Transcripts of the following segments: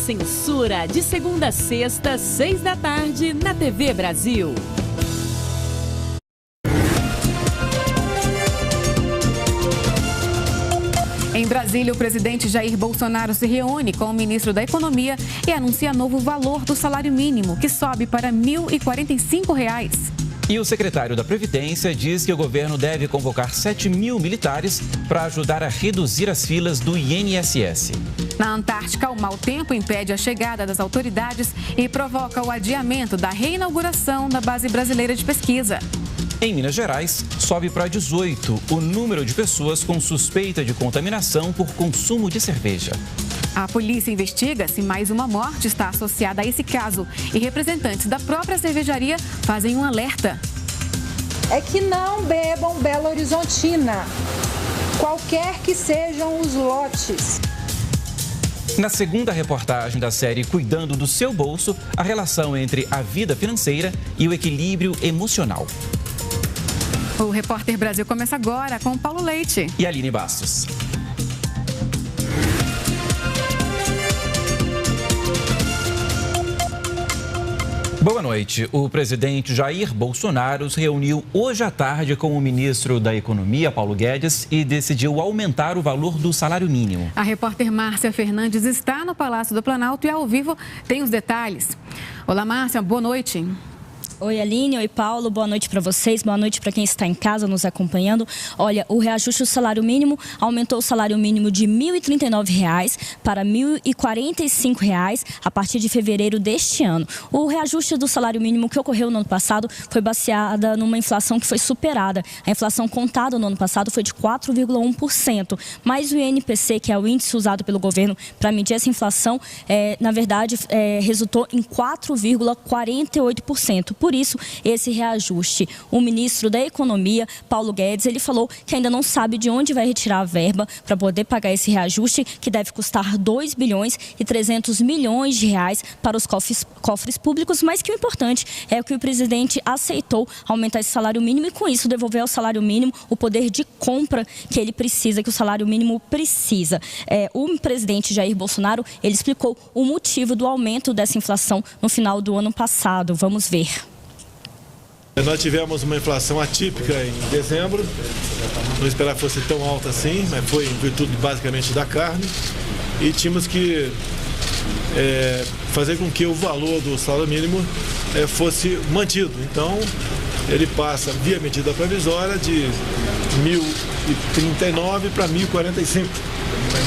Censura, de segunda a sexta, 6 da tarde, na TV Brasil. Em Brasília, o presidente Jair Bolsonaro se reúne com o ministro da Economia e anuncia novo valor do salário mínimo, que sobe para R$ 1.045. E o secretário da Previdência diz que o governo deve convocar 7 mil militares para ajudar a reduzir as filas do INSS. Na Antártica, o mau tempo impede a chegada das autoridades e provoca o adiamento da reinauguração da Base Brasileira de Pesquisa. Em Minas Gerais, sobe para 18 o número de pessoas com suspeita de contaminação por consumo de cerveja. A polícia investiga se mais uma morte está associada a esse caso e representantes da própria cervejaria fazem um alerta. É que não bebam Belo Horizontina, qualquer que sejam os lotes. Na segunda reportagem da série Cuidando do Seu Bolso, a relação entre a vida financeira e o equilíbrio emocional. O Repórter Brasil começa agora com Paulo Leite e Aline Bastos. Boa noite. O presidente Jair Bolsonaro se reuniu hoje à tarde com o ministro da Economia, Paulo Guedes, e decidiu aumentar o valor do salário mínimo. A repórter Márcia Fernandes está no Palácio do Planalto e ao vivo tem os detalhes. Olá, Márcia, boa noite. Oi, Aline. Oi, Paulo. Boa noite para vocês. Boa noite para quem está em casa nos acompanhando. Olha, o reajuste do salário mínimo aumentou o salário mínimo de R$ 1.039 para R$ 1.045 a partir de fevereiro deste ano. O reajuste do salário mínimo que ocorreu no ano passado foi baseada numa inflação que foi superada. A inflação contada no ano passado foi de 4,1%, mas o INPC, que é o índice usado pelo governo para medir essa inflação, na verdade, resultou em 4,48%. Por isso, esse reajuste. O ministro da Economia, Paulo Guedes, ele falou que ainda não sabe de onde vai retirar a verba para poder pagar esse reajuste, que deve custar 2 bilhões e 300 milhões de reais para os cofres públicos, mas que o importante é que o presidente aceitou aumentar esse salário mínimo e, com isso, devolver ao salário mínimo o poder de compra que ele precisa, que o salário mínimo precisa. O presidente Jair Bolsonaro, ele explicou o motivo do aumento dessa inflação no final do ano passado. Vamos ver. Nós tivemos uma inflação atípica em dezembro, não esperava que fosse tão alta assim, mas foi em virtude basicamente da carne, e tínhamos que fazer com que o valor do salário mínimo fosse mantido. Então, ele passa via medida provisória de 1.039 para 1.045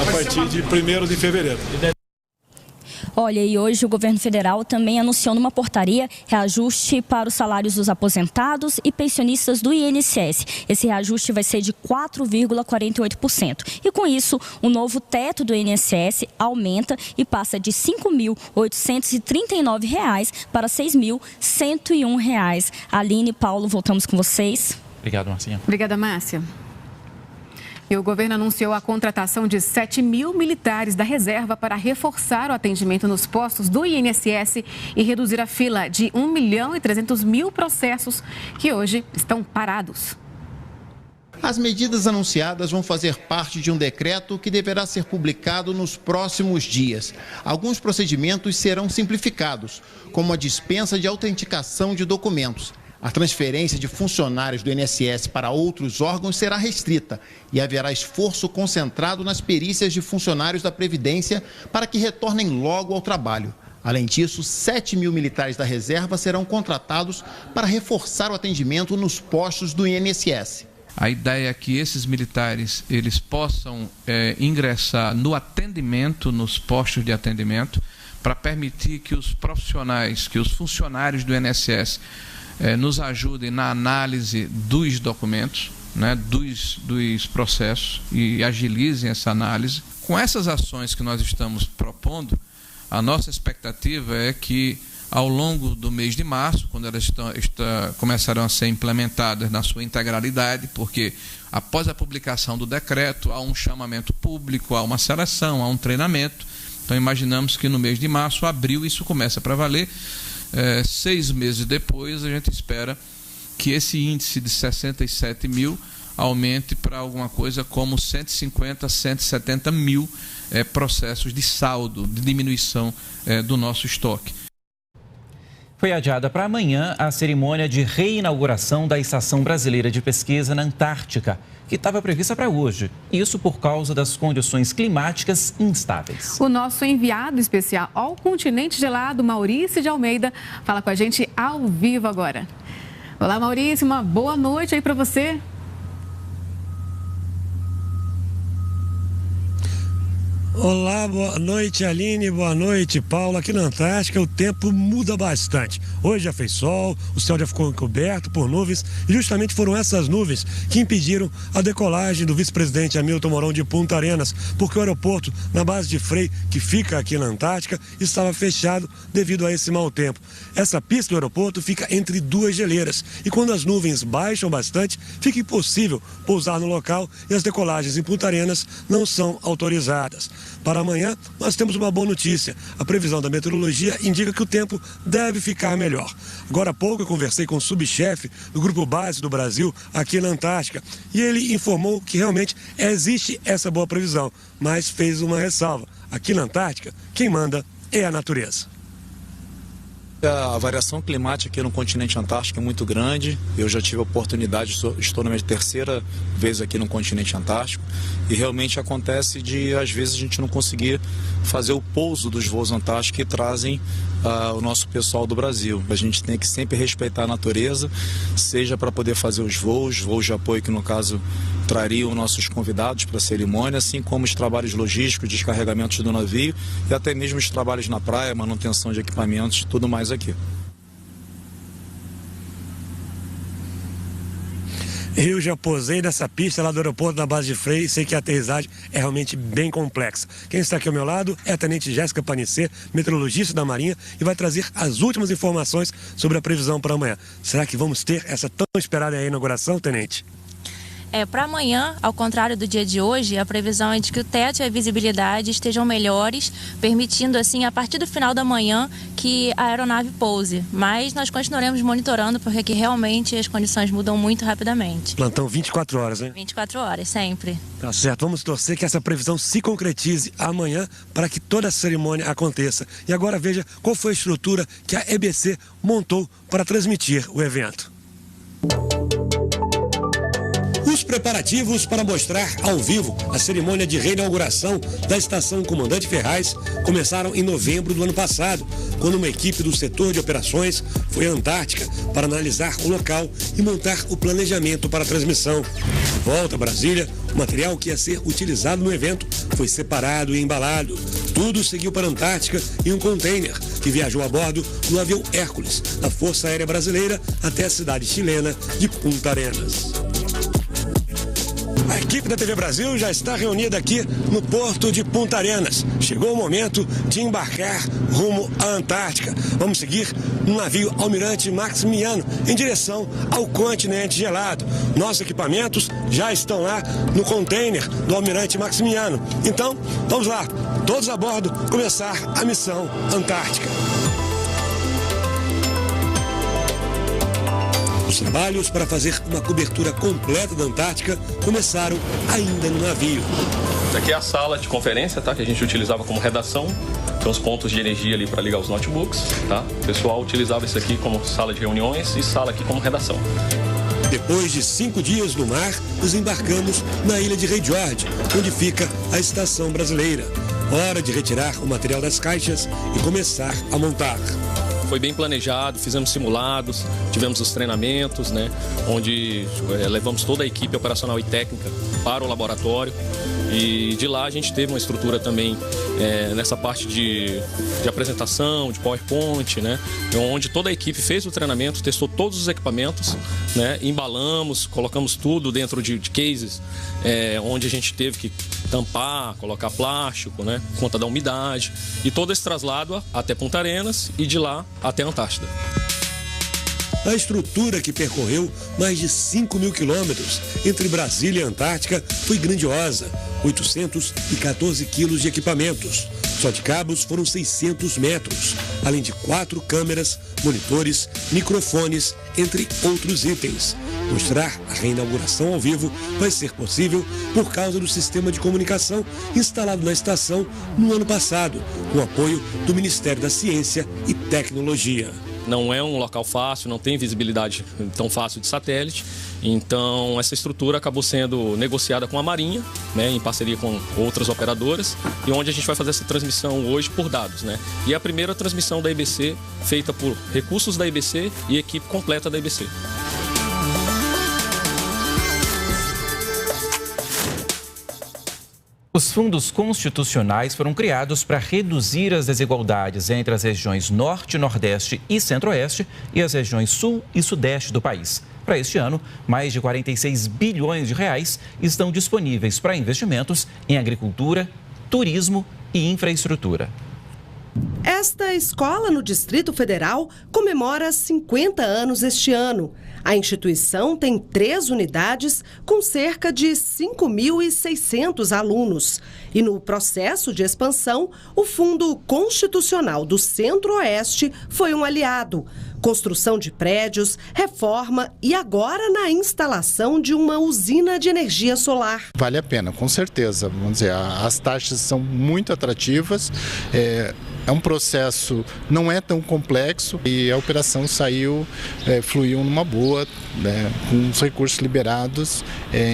a partir de 1º de fevereiro. Olha, e hoje o governo federal também anunciou numa portaria reajuste para os salários dos aposentados e pensionistas do INSS. Esse reajuste vai ser de 4,48%. E com isso, o novo teto do INSS aumenta e passa de R$ 5.839 para R$ 6.101. Aline e Paulo, voltamos com vocês. Obrigado, Marcinha. Obrigada, Márcia. E o governo anunciou a contratação de 7 mil militares da reserva para reforçar o atendimento nos postos do INSS e reduzir a fila de 1.300.000 processos que hoje estão parados. As medidas anunciadas vão fazer parte de um decreto que deverá ser publicado nos próximos dias. Alguns procedimentos serão simplificados, como a dispensa de autenticação de documentos. A transferência de funcionários do INSS para outros órgãos será restrita e haverá esforço concentrado nas perícias de funcionários da Previdência para que retornem logo ao trabalho. Além disso, 7 mil militares da reserva serão contratados para reforçar o atendimento nos postos do INSS. A ideia é que esses militares eles possam ingressar no atendimento, nos postos de atendimento, para permitir que os profissionais, que os funcionários do INSS nos ajudem na análise dos documentos, né, dos processos e agilizem essa análise. Com essas ações que nós estamos propondo, a nossa expectativa é que ao longo do mês de março, quando elas começarão a ser implementadas na sua integralidade, porque após a publicação do decreto há um chamamento público, há uma seleção, há um treinamento. Então imaginamos que no mês de março, abril, isso começa para valer. 6 meses depois, a gente espera que esse índice de 67 mil aumente para alguma coisa como 150, 170 mil processos de saldo, de diminuição do nosso estoque. Foi adiada para amanhã a cerimônia de reinauguração da Estação Brasileira de Pesquisa na Antártica, que estava prevista para hoje. Isso por causa das condições climáticas instáveis. O nosso enviado especial ao continente gelado, Maurício de Almeida, fala com a gente ao vivo agora. Olá, Maurício, uma boa noite aí para você. Olá, boa noite, Aline, boa noite, Paulo. Aqui na Antártica o tempo muda bastante. Hoje já fez sol, o céu já ficou encoberto por nuvens e justamente foram essas nuvens que impediram a decolagem do vice-presidente Hamilton Mourão de Punta Arenas, porque o aeroporto na base de Frei, que fica aqui na Antártica, estava fechado devido a esse mau tempo. Essa pista do aeroporto fica entre duas geleiras e quando as nuvens baixam bastante, fica impossível pousar no local e as decolagens em Punta Arenas não são autorizadas. Para amanhã, nós temos uma boa notícia. A previsão da meteorologia indica que o tempo deve ficar melhor. Agora há pouco eu conversei com o subchefe do Grupo Base do Brasil aqui na Antártica e ele informou que realmente existe essa boa previsão, mas fez uma ressalva. Aqui na Antártica, quem manda é a natureza. A variação climática aqui no continente antártico é muito grande. Eu já tive a oportunidade, estou na minha terceira vez aqui no continente antártico e realmente acontece de às vezes a gente não conseguir fazer o pouso dos voos antárticos que trazem o nosso pessoal do Brasil. A gente tem que sempre respeitar a natureza, seja para poder fazer os voos de apoio que no caso trariam nossos convidados para a cerimônia, assim como os trabalhos logísticos, descarregamentos do navio e até mesmo os trabalhos na praia, manutenção de equipamentos, tudo mais aqui. Eu já posei nessa pista lá do aeroporto da base de Frei e sei que a aterrissagem é realmente bem complexa. Quem está aqui ao meu lado é a Tenente Jéssica Panicê, meteorologista da Marinha, e vai trazer as últimas informações sobre a previsão para amanhã. Será que vamos ter essa tão esperada inauguração, Tenente? Para amanhã, ao contrário do dia de hoje, a previsão é de que o teto e a visibilidade estejam melhores, permitindo assim, a partir do final da manhã, que a aeronave pouse. Mas nós continuaremos monitorando, porque aqui realmente as condições mudam muito rapidamente. Plantão 24 horas, né? 24 horas, sempre. Tá certo, vamos torcer que essa previsão se concretize amanhã para que toda a cerimônia aconteça. E agora veja qual foi a estrutura que a EBC montou para transmitir o evento. Os preparativos para mostrar ao vivo a cerimônia de reinauguração da Estação Comandante Ferraz começaram em novembro do ano passado, quando uma equipe do setor de operações foi à Antártica para analisar o local e montar o planejamento para a transmissão. De volta a Brasília, o material que ia ser utilizado no evento foi separado e embalado. Tudo seguiu para a Antártica em um container que viajou a bordo do avião Hércules, da Força Aérea Brasileira, até a cidade chilena de Punta Arenas. A equipe da TV Brasil já está reunida aqui no porto de Punta Arenas. Chegou o momento de embarcar rumo à Antártica. Vamos seguir no navio Almirante Maximiano em direção ao continente gelado. Nossos equipamentos já estão lá no container do Almirante Maximiano. Então, vamos lá, todos a bordo, começar a missão Antártica. Os trabalhos para fazer uma cobertura completa da Antártica começaram ainda no navio. Essa aqui é a sala de conferência, tá? Que a gente utilizava como redação. Tem uns pontos de energia ali para ligar os notebooks, tá? O pessoal utilizava isso aqui como sala de reuniões e sala aqui como redação. Depois de 5 dias no mar, desembarcamos na ilha de Rei George, onde fica a Estação Brasileira. Hora de retirar o material das caixas e começar a montar. Foi bem planejado, fizemos simulados, tivemos os treinamentos, né, onde levamos toda a equipe operacional e técnica para o laboratório e de lá a gente teve uma estrutura também nessa parte de apresentação, de PowerPoint, né, onde toda a equipe fez o treinamento, testou todos os equipamentos, né, embalamos, colocamos tudo dentro de cases, onde a gente teve que tampar, colocar plástico, né, por conta da umidade e todo esse traslado até Punta Arenas e de lá até a Antártida. A estrutura que percorreu mais de 5.000 quilômetros entre Brasília e Antártica foi grandiosa, 814 quilos de equipamentos. Só de cabos foram 600 metros, além de 4 câmeras, monitores, microfones, entre outros itens. Mostrar a reinauguração ao vivo vai ser possível por causa do sistema de comunicação instalado na estação no ano passado, com apoio do Ministério da Ciência e Tecnologia. Não é um local fácil, não tem visibilidade tão fácil de satélite, então essa estrutura acabou sendo negociada com a Marinha, né, em parceria com outras operadoras, e onde a gente vai fazer essa transmissão hoje por dados, né? E a primeira transmissão da EBC feita por recursos da EBC e equipe completa da EBC. Os fundos constitucionais foram criados para reduzir as desigualdades entre as regiões Norte, Nordeste e Centro-Oeste e as regiões Sul e Sudeste do país. Para este ano, mais de 46 bilhões de reais estão disponíveis para investimentos em agricultura, turismo e infraestrutura. Esta escola no Distrito Federal comemora 50 anos este ano. A instituição tem 3 unidades com cerca de 5.600 alunos. E no processo de expansão, o Fundo Constitucional do Centro-Oeste foi um aliado. Construção de prédios, reforma e agora na instalação de uma usina de energia solar. Vale a pena, com certeza. Vamos dizer, as taxas são muito atrativas. É um processo, não é tão complexo e a operação fluiu numa boa, né, com os recursos liberados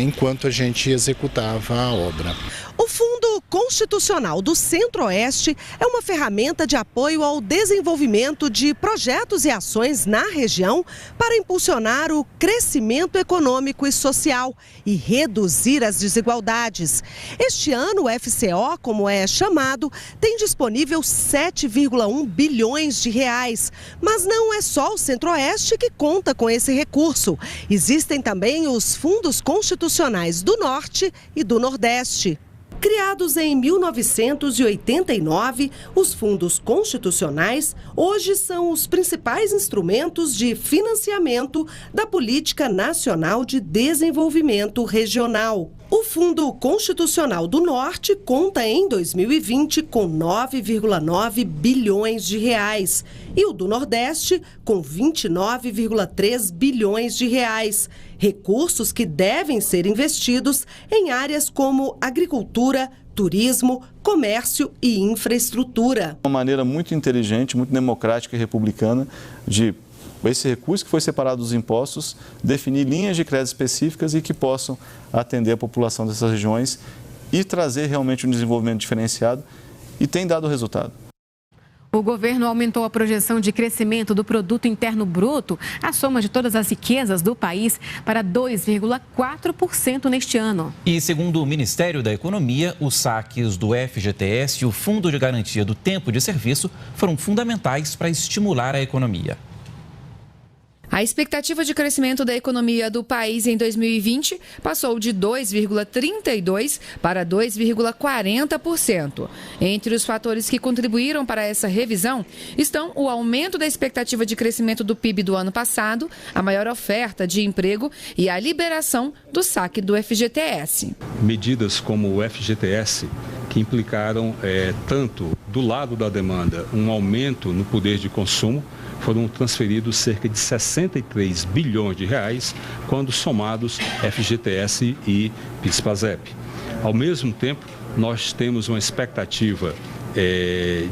enquanto a gente executava a obra. O Fundo Constitucional do Centro-Oeste é uma ferramenta de apoio ao desenvolvimento de projetos e ações na região para impulsionar o crescimento econômico e social e reduzir as desigualdades. Este ano, o FCO, como é chamado, tem disponível 7,1 bilhões de reais. Mas não é só o Centro-Oeste que conta com esse recurso. Existem também os fundos constitucionais do Norte e do Nordeste. Criados em 1989, os fundos constitucionais hoje são os principais instrumentos de financiamento da Política Nacional de Desenvolvimento Regional. O Fundo Constitucional do Norte conta em 2020 com 9,9 bilhões de reais e o do Nordeste com 29,3 bilhões de reais. Recursos que devem ser investidos em áreas como agricultura, turismo, comércio e infraestrutura. Uma maneira muito inteligente, muito democrática e republicana de esse recurso que foi separado dos impostos, definir linhas de crédito específicas e que possam atender a população dessas regiões e trazer realmente um desenvolvimento diferenciado, e tem dado resultado. O governo aumentou a projeção de crescimento do Produto Interno Bruto, a soma de todas as riquezas do país, para 2,4% neste ano. E segundo o Ministério da Economia, os saques do FGTS e o Fundo de Garantia do Tempo de Serviço foram fundamentais para estimular a economia. A expectativa de crescimento da economia do país em 2020 passou de 2,32% para 2,40%. Entre os fatores que contribuíram para essa revisão estão o aumento da expectativa de crescimento do PIB do ano passado, a maior oferta de emprego e a liberação do saque do FGTS. Medidas como o FGTS, que implicaram tanto do lado da demanda um aumento no poder de consumo, foram transferidos cerca de 63 bilhões de reais quando somados FGTS e PIS/PASEP. Ao mesmo tempo, nós temos uma expectativa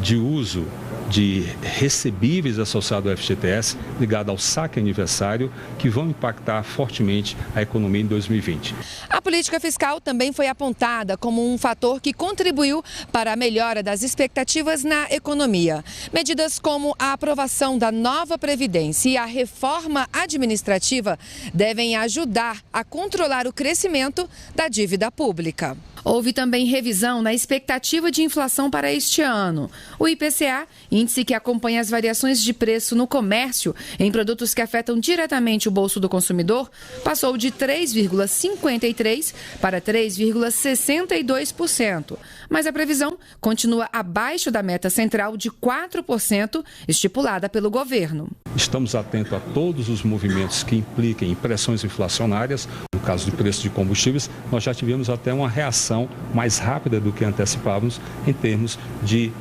de uso de recebíveis associados ao FGTS ligado ao saque aniversário, que vão impactar fortemente a economia em 2020. A política fiscal também foi apontada como um fator que contribuiu para a melhora das expectativas na economia. Medidas como a aprovação da nova Previdência e a reforma administrativa devem ajudar a controlar o crescimento da dívida pública. Houve também revisão na expectativa de inflação para este ano. O IPCA, índice que acompanha as variações de preço no comércio em produtos que afetam diretamente o bolso do consumidor, passou de 3,53% para 3,62%. Mas a previsão continua abaixo da meta central de 4% estipulada pelo governo. Estamos atentos a todos os movimentos que impliquem em pressões inflacionárias. No caso de preço de combustíveis, nós já tivemos até uma reação mais rápida do que antecipávamos em termos de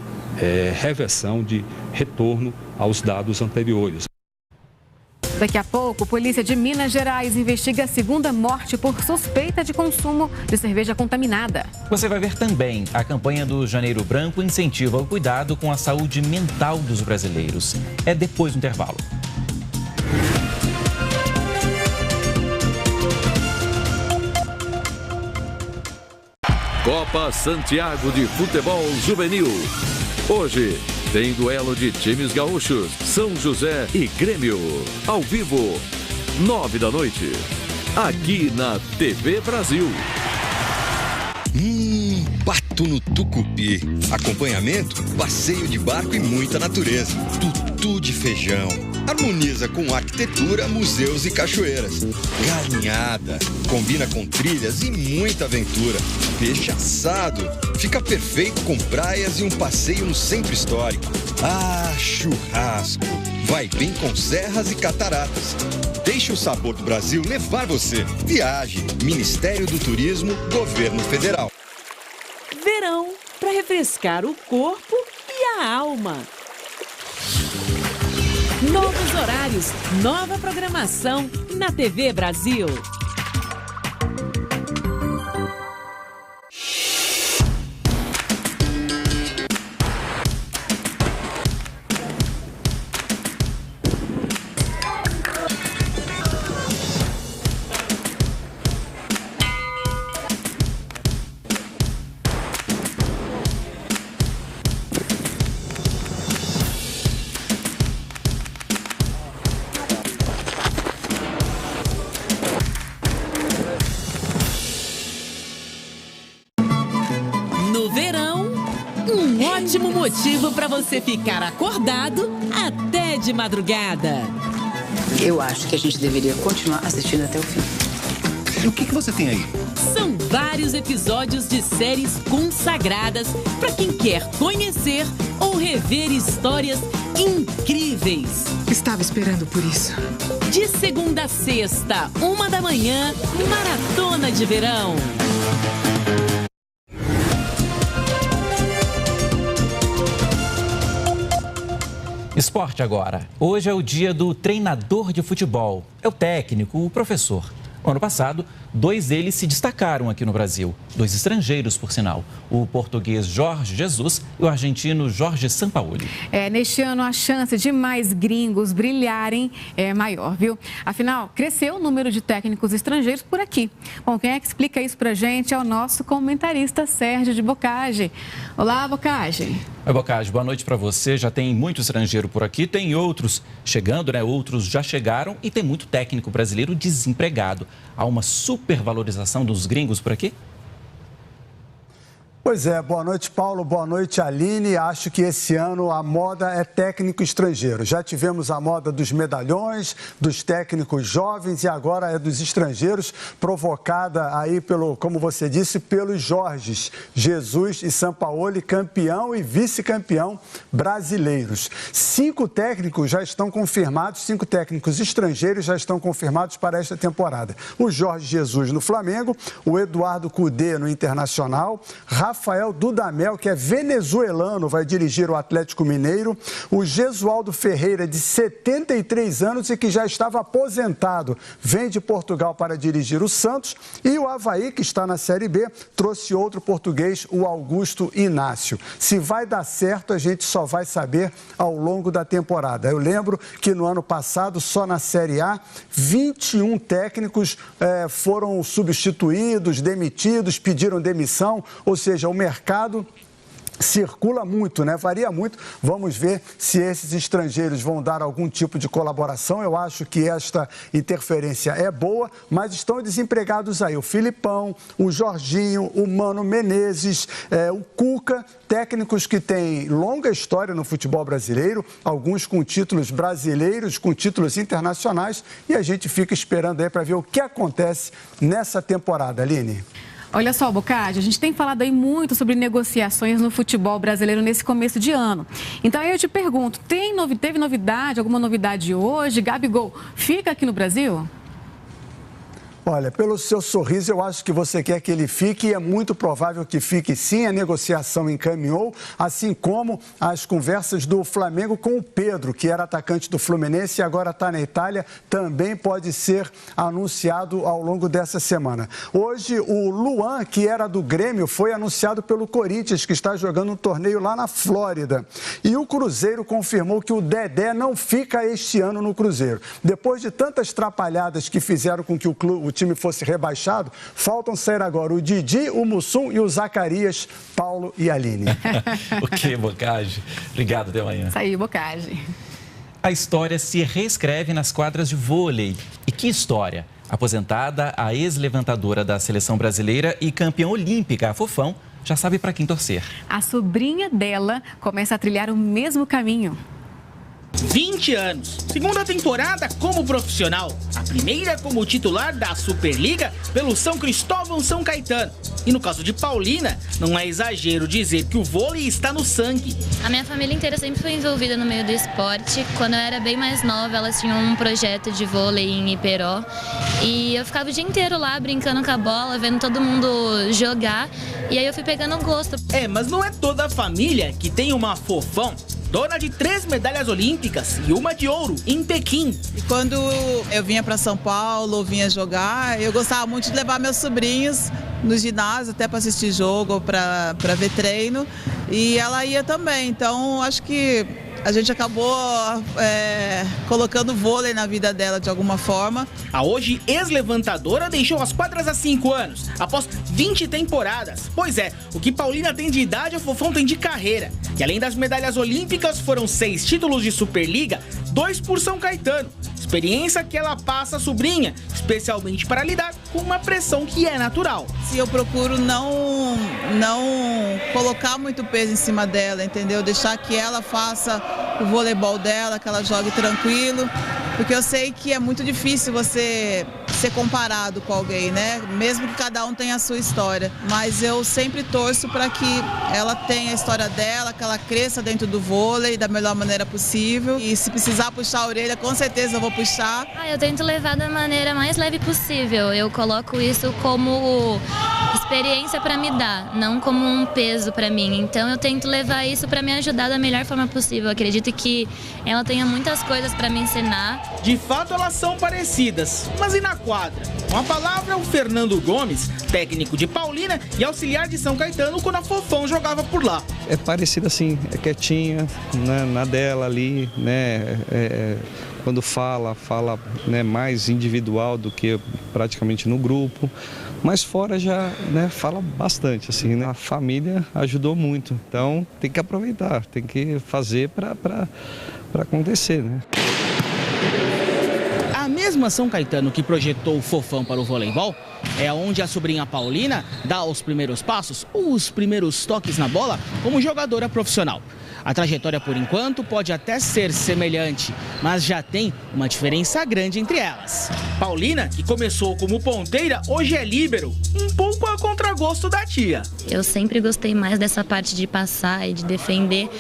reversão, de retorno aos dados anteriores. Daqui a pouco, polícia de Minas Gerais investiga a segunda morte por suspeita de consumo de cerveja contaminada. Você vai ver também a campanha do Janeiro Branco incentiva o cuidado com a saúde mental dos brasileiros. É depois do intervalo. Copa Santiago de Futebol Juvenil. Hoje tem duelo de times gaúchos, São José e Grêmio. Ao vivo, 21h, aqui na TV Brasil. Pato no Tucupi. Acompanhamento, passeio de barco e muita natureza. Tutu de feijão. Harmoniza com arquitetura, museus e cachoeiras. Galinhada. Combina com trilhas e muita aventura. Peixe assado. Fica perfeito com praias e um passeio no centro histórico. Ah, churrasco. Vai bem com serras e cataratas. Deixe o sabor do Brasil levar você. Viaje. Ministério do Turismo, Governo Federal. Verão, para refrescar o corpo e a alma. Novos horários, nova programação na TV Brasil. Ótimo motivo para você ficar acordado até de madrugada. Eu acho que a gente deveria continuar assistindo até o fim. E o que você tem aí? São vários episódios de séries consagradas para quem quer conhecer ou rever histórias incríveis. Estava esperando por isso. De segunda a sexta, 1h, Maratona de Verão. Esporte agora. Hoje é o dia do treinador de futebol. É o técnico, o professor. No ano passado, 2 deles se destacaram aqui no Brasil. 2 estrangeiros, por sinal. O português Jorge Jesus e o argentino Jorge Sampaoli. Neste ano, a chance de mais gringos brilharem é maior, viu? Afinal, cresceu o número de técnicos estrangeiros por aqui. Bom, quem é que explica isso pra gente é o nosso comentarista Sérgio de Bocage. Olá, Bocage. Oi, Bocage, boa noite para você. Já tem muito estrangeiro por aqui, tem outros chegando, né? Outros já chegaram e tem muito técnico brasileiro desempregado. Há uma supervalorização dos gringos por aqui? Pois é, boa noite, Paulo, boa noite, Aline. Acho que esse ano a moda é técnico estrangeiro. Já tivemos a moda dos medalhões, dos técnicos jovens e agora é dos estrangeiros, provocada aí pelo, como você disse, pelos Jorges Jesus e Sampaoli, campeão e vice-campeão brasileiros. 5 técnicos já estão confirmados, 5 técnicos estrangeiros já estão confirmados para esta temporada. O Jorge Jesus no Flamengo, o Eduardo Cudê no Internacional, Rafael Dudamel, que é venezuelano, vai dirigir o Atlético Mineiro. O Gesualdo Ferreira, de 73 anos e que já estava aposentado, vem de Portugal para dirigir o Santos. E o Avaí, que está na Série B, trouxe outro português, o Augusto Inácio. Se vai dar certo, a gente só vai saber ao longo da temporada. Eu lembro que no ano passado, só na Série A, 21 técnicos foram substituídos, demitidos, pediram demissão, ou seja, o mercado circula muito, né? Varia muito. Vamos ver se esses estrangeiros vão dar algum tipo de colaboração. Eu acho que esta interferência é boa, mas estão desempregados aí. O Filipão, o Jorginho, o Mano Menezes, o Cuca, técnicos que têm longa história no futebol brasileiro, alguns com títulos brasileiros, com títulos internacionais, e a gente fica esperando aí para ver o que acontece nessa temporada, Aline. Olha só, Bocage, a gente tem falado aí muito sobre negociações no futebol brasileiro nesse começo de ano. Então, aí eu te pergunto, teve novidade, alguma novidade hoje? Gabigol fica aqui no Brasil? Olha, pelo seu sorriso, eu acho que você quer que ele fique e é muito provável que fique sim. A negociação encaminhou, assim como as conversas do Flamengo com o Pedro, que era atacante do Fluminense e agora está na Itália, também pode ser anunciado ao longo dessa semana. Hoje, o Luan, que era do Grêmio, foi anunciado pelo Corinthians, que está jogando um torneio lá na Flórida. E o Cruzeiro confirmou que o Dedé não fica este ano no Cruzeiro. Depois de tantas trapalhadas que fizeram com que o time fosse rebaixado, faltam sair agora o Didi, o Mussum e o Zacarias, Paulo e Aline. Ok, Bocage. Obrigado, até amanhã. Isso aí, Bocage. A história se reescreve nas quadras de vôlei. E que história! Aposentada, a ex-levantadora da seleção brasileira e campeã olímpica, a Fofão, já sabe para quem torcer. A sobrinha dela começa a trilhar o mesmo caminho. 20 anos, segunda temporada como profissional, a primeira como titular da Superliga pelo São Cristóvão São Caetano. E no caso de Paulina, não é exagero dizer que o vôlei está no sangue. A minha família inteira sempre foi envolvida no meio do esporte. Quando eu era bem mais nova, elas tinham um projeto de vôlei em Iperó. E eu ficava o dia inteiro lá brincando com a bola, vendo todo mundo jogar. E aí eu fui pegando gosto. Mas não é toda a família que tem uma Fofão. Dona de 3 medalhas olímpicas e uma de ouro em Pequim. E quando eu vinha para São Paulo, vinha jogar, eu gostava muito de levar meus sobrinhos no ginásio, até para assistir jogo, para ver treino. E ela ia também, então acho que a gente acabou colocando vôlei na vida dela de alguma forma. A hoje ex-levantadora deixou as quadras há 5 anos, após 20 temporadas. Pois é, o que Paulina tem de idade, a Fofão tem de carreira. E além das medalhas olímpicas, foram 6 títulos de Superliga, 2 por São Caetano. Experiência que ela passa à sobrinha, especialmente para lidar com uma pressão que é natural. Eu procuro não colocar muito peso em cima dela, entendeu? Deixar que ela faça o voleibol dela, que ela jogue tranquilo, porque eu sei que é muito difícil você ser comparado com alguém, né? Mesmo que cada um tenha a sua história, mas eu sempre torço para que ela tenha a história dela, que ela cresça dentro do vôlei da melhor maneira possível, e se precisar puxar a orelha, com certeza eu vou puxar. Eu tento levar da maneira mais leve possível, eu coloco isso como experiência para me dar, não como um peso para mim, então eu tento levar isso para me ajudar da melhor forma possível. Eu acredito que ela tenha muitas coisas para me ensinar. De fato elas são parecidas, mas e na quadra? Com a palavra o Fernando Gomes, técnico de Paulina e auxiliar de São Caetano quando a Fofão jogava por lá. É parecida assim, é quietinha, né, na dela ali, né, quando fala, né, mais individual do que praticamente no grupo. Mas fora já, né, fala bastante, assim, né? A família ajudou muito, então tem que aproveitar, tem que fazer para acontecer, né? A mesma São Caetano que projetou o Fofão para o voleibol é onde a sobrinha Paulina dá os primeiros passos, os primeiros toques na bola como jogadora profissional. A trajetória, por enquanto, pode até ser semelhante, mas já tem uma diferença grande entre elas. Paulina, que começou como ponteira, hoje é líbero, um pouco a contragosto da tia. Eu sempre gostei mais dessa parte de passar e de defender,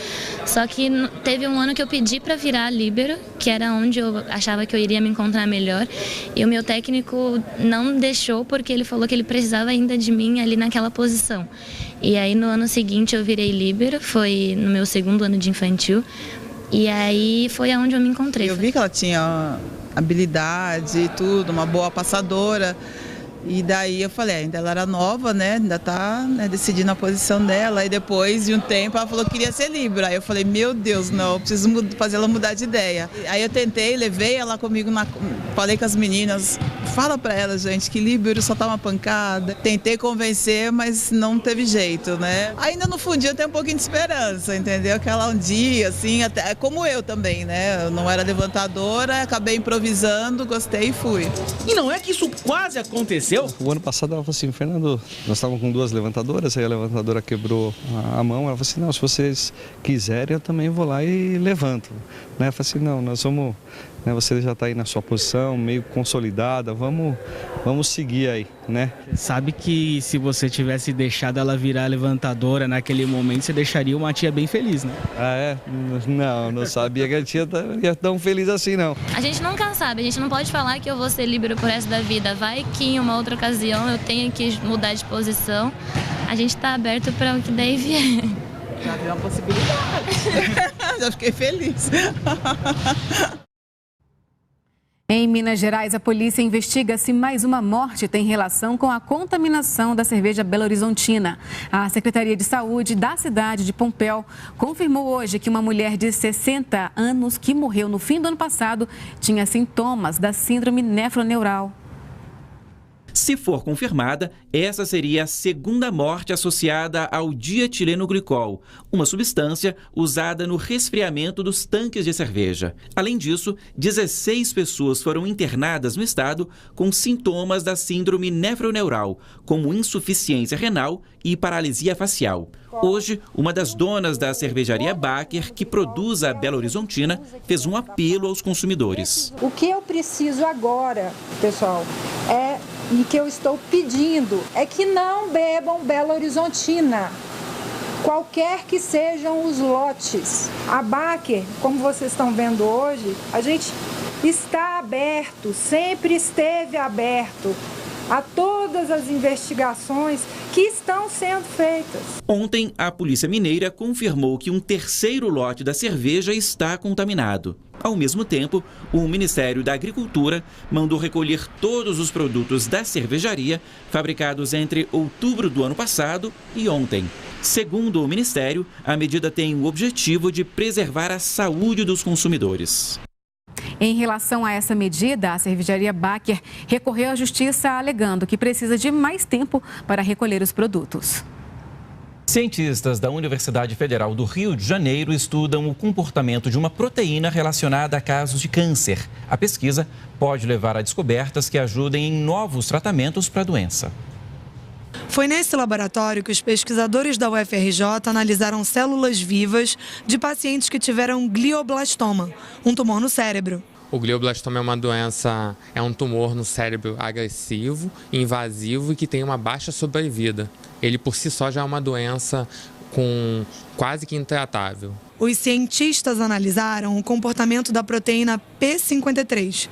só que teve um ano que eu pedi para virar líbero, que era onde eu achava que eu iria me encontrar melhor, e o meu técnico não deixou porque ele falou que ele precisava ainda de mim ali naquela posição. E aí no ano seguinte eu virei líbero, foi no meu segundo ano de infantil, e aí foi aonde eu me encontrei. Eu vi que ela tinha habilidade e tudo, uma boa passadora, e daí eu falei, ainda ela era nova, né, ainda tá, né, decidindo a posição dela, e depois de um tempo ela falou que queria ser líbero, aí eu falei, meu Deus, não, eu preciso fazer ela mudar de ideia. Aí eu tentei, levei ela comigo, falei com as meninas, fala pra ela, gente, que líbero só tá uma pancada. Tentei convencer, mas não teve jeito, né. Ainda no fundinho eu tenho um pouquinho de esperança, entendeu, que ela um dia, assim, até como eu também, né, eu não era levantadora, acabei improvisando, gostei e fui. E não é que isso quase aconteceu? O ano passado ela falou assim, Fernando, nós estávamos com 2 levantadoras, aí a levantadora quebrou a mão, ela falou assim, não, se vocês quiserem eu também vou lá e levanto. né? Eu falei assim, não, nós vamos, né, você já está aí na sua posição, meio consolidada, vamos seguir aí, né? Sabe que se você tivesse deixado ela virar levantadora naquele momento, você deixaria uma tia bem feliz, né? Ah, é? Não sabia que a tia ia tão feliz assim, não. A gente nunca sabe, a gente não pode falar que eu vou ser líbero pro resto da vida. Vai que em uma outra ocasião eu tenha que mudar de posição. A gente está aberto para o que daí vier. Já deu uma possibilidade. Já fiquei feliz. Em Minas Gerais, a polícia investiga se mais uma morte tem relação com a contaminação da cerveja Belo Horizontina. A Secretaria de Saúde da cidade de Pompéu confirmou hoje que uma mulher de 60 anos que morreu no fim do ano passado tinha sintomas da síndrome nefroneural. Se for confirmada, essa seria a segunda morte associada ao dietilenoglicol, uma substância usada no resfriamento dos tanques de cerveja. Além disso, 16 pessoas foram internadas no estado com sintomas da síndrome nefroneural, como insuficiência renal e paralisia facial. Hoje, uma das donas da cervejaria Baker, que produz a Belo Horizontina, fez um apelo aos consumidores. O que eu preciso agora, pessoal, e que eu estou pedindo, é que não bebam Belo Horizontina, qualquer que sejam os lotes. A Baker, como vocês estão vendo hoje, a gente está aberto, sempre esteve aberto a todas as investigações que estão sendo feitas. Ontem, a Polícia Mineira confirmou que um terceiro lote da cerveja está contaminado. Ao mesmo tempo, o Ministério da Agricultura mandou recolher todos os produtos da cervejaria fabricados entre outubro do ano passado e ontem. Segundo o Ministério, a medida tem o objetivo de preservar a saúde dos consumidores. Em relação a essa medida, a cervejaria Baker recorreu à justiça alegando que precisa de mais tempo para recolher os produtos. Cientistas da Universidade Federal do Rio de Janeiro estudam o comportamento de uma proteína relacionada a casos de câncer. A pesquisa pode levar a descobertas que ajudem em novos tratamentos para a doença. Foi nesse laboratório que os pesquisadores da UFRJ analisaram células vivas de pacientes que tiveram glioblastoma, um tumor no cérebro. O glioblastoma é uma doença, é um tumor no cérebro agressivo, invasivo e que tem uma baixa sobrevida. Ele por si só já é uma doença quase que intratável. Os cientistas analisaram o comportamento da proteína P53,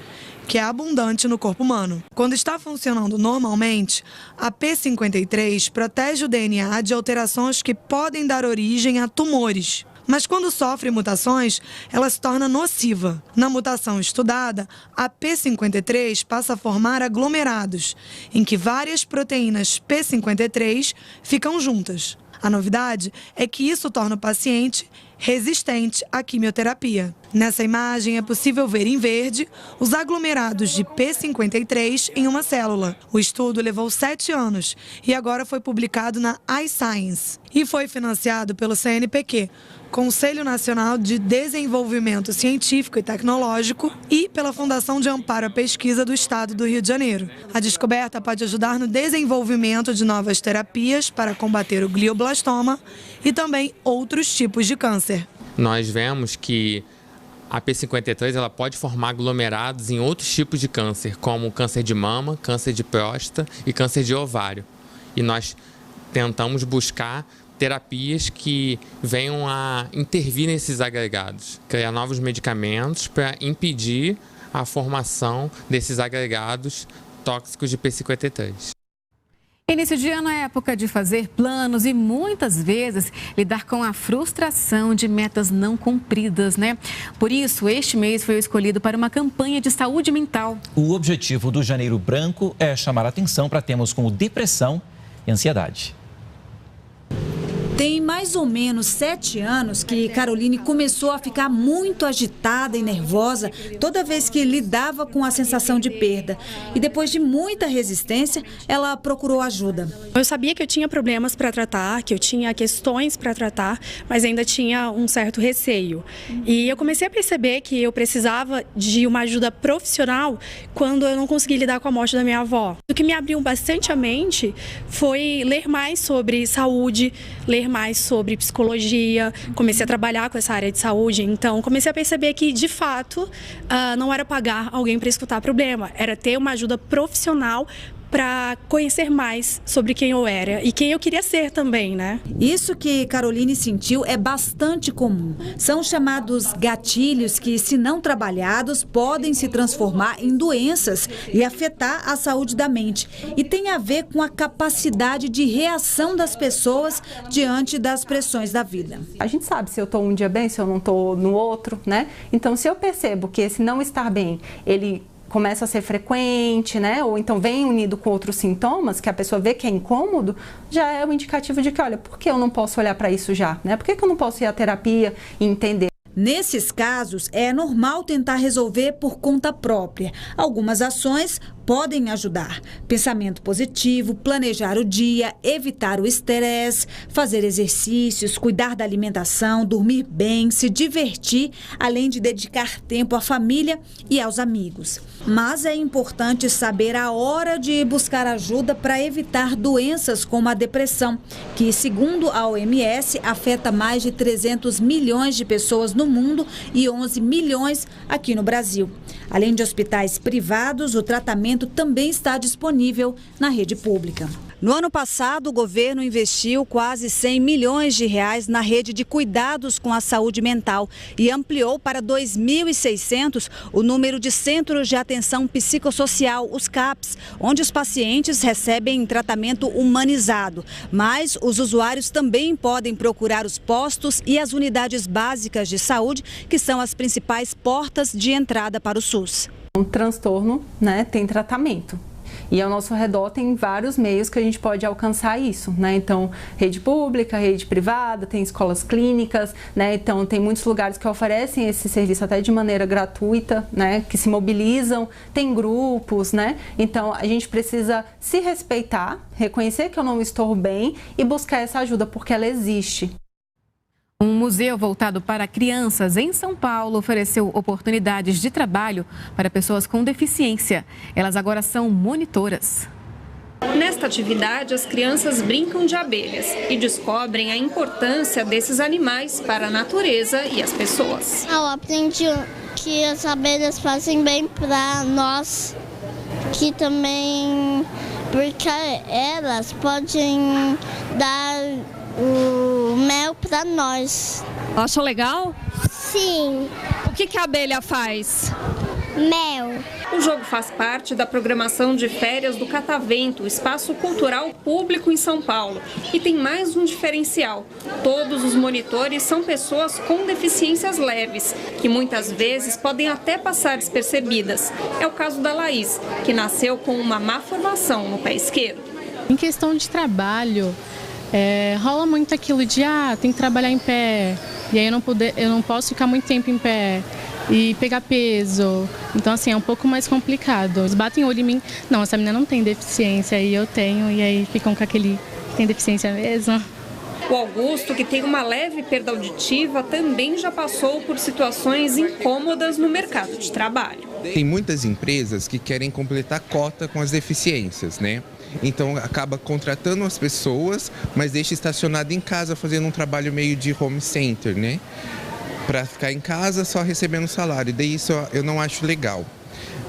que é abundante no corpo humano. Quando está funcionando normalmente, a P53 protege o DNA de alterações que podem dar origem a tumores. Mas quando sofre mutações, ela se torna nociva. Na mutação estudada, a P53 passa a formar aglomerados, em que várias proteínas P53 ficam juntas. A novidade é que isso torna o paciente resistente à quimioterapia. Nessa imagem é possível ver em verde os aglomerados de P53 em uma célula. O estudo levou 7 anos e agora foi publicado na iScience e foi financiado pelo CNPq, Conselho Nacional de Desenvolvimento Científico e Tecnológico, e pela Fundação de Amparo à Pesquisa do Estado do Rio de Janeiro. A descoberta pode ajudar no desenvolvimento de novas terapias para combater o glioblastoma e também outros tipos de câncer. Nós vemos que a P53 ela pode formar aglomerados em outros tipos de câncer, como câncer de mama, câncer de próstata e câncer de ovário. E nós tentamos buscar terapias que venham a intervir nesses agregados, criar novos medicamentos para impedir a formação desses agregados tóxicos de P53. Início de ano é época de fazer planos e muitas vezes lidar com a frustração de metas não cumpridas, né? Por isso, este mês foi escolhido para uma campanha de saúde mental. O objetivo do Janeiro Branco é chamar a atenção para temas como depressão e ansiedade. Tem mais ou menos 7 anos que Caroline começou a ficar muito agitada e nervosa toda vez que lidava com a sensação de perda. E depois de muita resistência, ela procurou ajuda. Eu sabia que eu tinha problemas para tratar, que eu tinha questões para tratar, mas ainda tinha um certo receio. E eu comecei a perceber que eu precisava de uma ajuda profissional quando eu não consegui lidar com a morte da minha avó. O que me abriu bastante a mente foi ler mais sobre saúde, ler mais sobre psicologia, comecei a trabalhar com essa área de saúde, então comecei a perceber que, de fato, não era pagar alguém para escutar problema, era ter uma ajuda profissional para conhecer mais sobre quem eu era e quem eu queria ser também, né? Isso que Caroline sentiu é bastante comum. São chamados gatilhos que, se não trabalhados, podem se transformar em doenças e afetar a saúde da mente. E tem a ver com a capacidade de reação das pessoas diante das pressões da vida. A gente sabe se eu estou um dia bem, se eu não estou no outro, né? Então, se eu percebo que esse não estar bem, ele começa a ser frequente, né? Ou então vem unido com outros sintomas, que a pessoa vê que é incômodo, já é um indicativo de que, olha, por que eu não posso olhar para isso já, né? Por que eu não posso ir à terapia e entender? Nesses casos, é normal tentar resolver por conta própria. Algumas ações podem ajudar. Pensamento positivo, planejar o dia, evitar o estresse, fazer exercícios, cuidar da alimentação, dormir bem, se divertir, além de dedicar tempo à família e aos amigos. Mas é importante saber a hora de buscar ajuda para evitar doenças como a depressão, que, segundo a OMS, afeta mais de 300 milhões de pessoas no mundo e 11 milhões aqui no Brasil. Além de hospitais privados, o tratamento também está disponível na rede pública. No ano passado, o governo investiu quase 100 milhões de reais na rede de cuidados com a saúde mental e ampliou para 2.600 o número de centros de atenção psicossocial, os CAPs, onde os pacientes recebem tratamento humanizado. Mas os usuários também podem procurar os postos e as unidades básicas de saúde, que são as principais portas de entrada para o SUS. Um transtorno, né, tem tratamento. E ao nosso redor tem vários meios que a gente pode alcançar isso, né? Então, rede pública, rede privada, tem escolas clínicas, né? Então, tem muitos lugares que oferecem esse serviço até de maneira gratuita, né? Que se mobilizam, tem grupos, né? Então, a gente precisa se respeitar, reconhecer que eu não estou bem e buscar essa ajuda, porque ela existe. Um museu voltado para crianças em São Paulo ofereceu oportunidades de trabalho para pessoas com deficiência. Elas agora são monitoras. Nesta atividade, as crianças brincam de abelhas e descobrem a importância desses animais para a natureza e as pessoas. Eu aprendi que as abelhas fazem bem para nós, que também, porque elas podem dar o mel para nós. Achou legal? Sim. O que a abelha faz? Mel. O jogo faz parte da programação de férias do Catavento, espaço cultural público em São Paulo. E tem mais um diferencial. Todos os monitores são pessoas com deficiências leves, que muitas vezes podem até passar despercebidas. É o caso da Laís, que nasceu com uma má formação no pé esquerdo. Em questão de trabalho, rola muito aquilo de, tem que trabalhar em pé, e aí eu não posso ficar muito tempo em pé e pegar peso. Então, assim, é um pouco mais complicado. Eles batem o olho em mim, não, essa menina não tem deficiência, e eu tenho, e aí ficam com aquele, tem deficiência mesmo. O Augusto, que tem uma leve perda auditiva, também já passou por situações incômodas no mercado de trabalho. Tem muitas empresas que querem completar cota com as deficiências, né? Então acaba contratando as pessoas, mas deixa estacionado em casa fazendo um trabalho meio de home center, né? Para ficar em casa só recebendo salário. Daí isso eu não acho legal.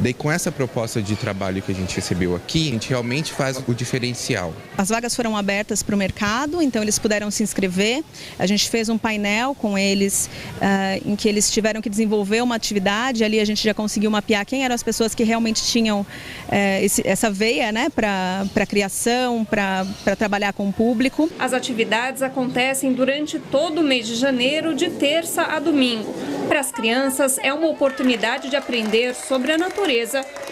Daí com essa proposta de trabalho que a gente recebeu aqui, a gente realmente faz o diferencial. As vagas foram abertas para o mercado, então eles puderam se inscrever. A gente fez um painel com eles, em que eles tiveram que desenvolver uma atividade. Ali a gente já conseguiu mapear quem eram as pessoas que realmente tinham essa veia, né, para criação, para trabalhar com o público. As atividades acontecem durante todo o mês de janeiro, de terça a domingo. Para as crianças, é uma oportunidade de aprender sobre a natureza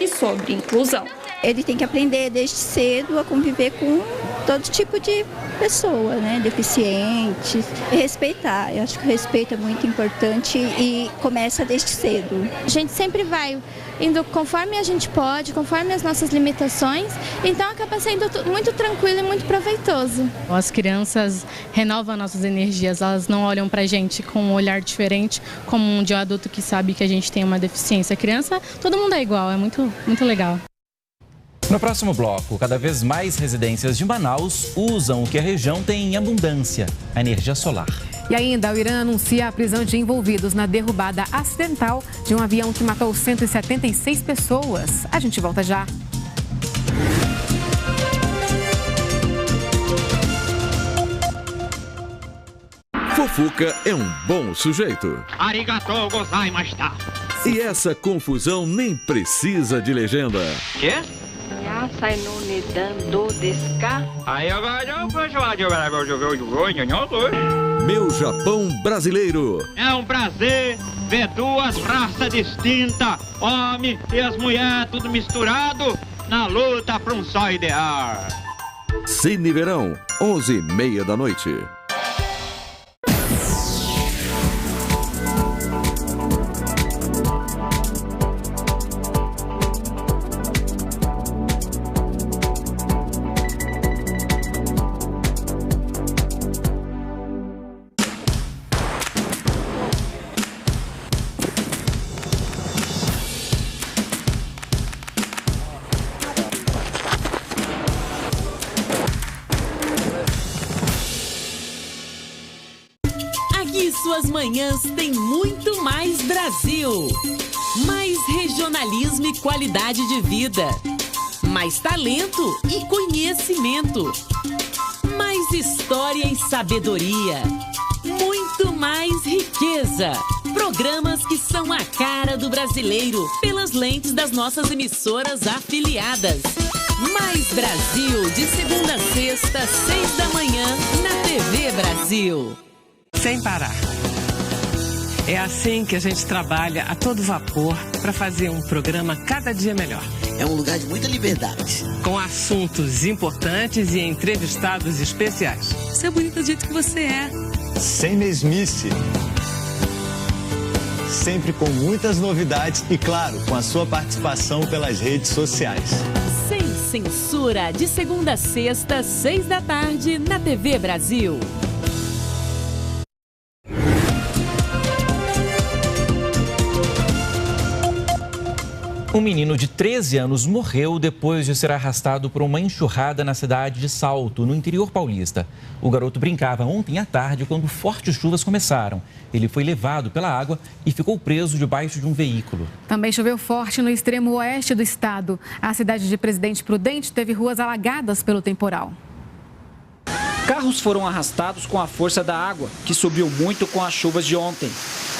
e sobre inclusão. Ele tem que aprender desde cedo a conviver com todo tipo de pessoa, né? Deficientes, e respeitar. Eu acho que o respeito é muito importante e começa desde cedo. A gente sempre vai indo conforme a gente pode, conforme as nossas limitações, então acaba sendo muito tranquilo e muito proveitoso. As crianças renovam nossas energias, elas não olham pra gente com um olhar diferente, como um de um adulto que sabe que a gente tem uma deficiência. A criança, todo mundo é igual, é muito legal. No próximo bloco, cada vez mais residências de Manaus usam o que a região tem em abundância, a energia solar. E ainda, o Irã anuncia a prisão de envolvidos na derrubada acidental de um avião que matou 176 pessoas. A gente volta já. Fufuca é um bom sujeito. Arigatou gozaimashita. E essa confusão nem precisa de legenda. Quê? Meu Japão brasileiro. É um prazer ver duas raças distintas, homem e as mulheres tudo misturado na luta para um só ideal. Cine Verão, 11h30 da noite. Suas manhãs têm muito mais Brasil, mais regionalismo e qualidade de vida, mais talento e conhecimento, mais história e sabedoria, muito mais riqueza. Programas que são a cara do brasileiro pelas lentes das nossas emissoras afiliadas. Mais Brasil, de segunda a sexta, 6 da manhã, na TV Brasil. Sem parar. É assim que a gente trabalha a todo vapor para fazer um programa cada dia melhor. É um lugar de muita liberdade. Com assuntos importantes e entrevistados especiais. Você é bonita do jeito que você é. Sem mesmice. Sempre com muitas novidades e, claro, com a sua participação pelas redes sociais. Sem censura, de segunda a sexta, 6 da tarde, na TV Brasil. Um menino de 13 anos morreu depois de ser arrastado por uma enxurrada na cidade de Salto, no interior paulista. O garoto brincava ontem à tarde quando fortes chuvas começaram. Ele foi levado pela água e ficou preso debaixo de um veículo. Também choveu forte no extremo oeste do estado. A cidade de Presidente Prudente teve ruas alagadas pelo temporal. Carros foram arrastados com a força da água, que subiu muito com as chuvas de ontem.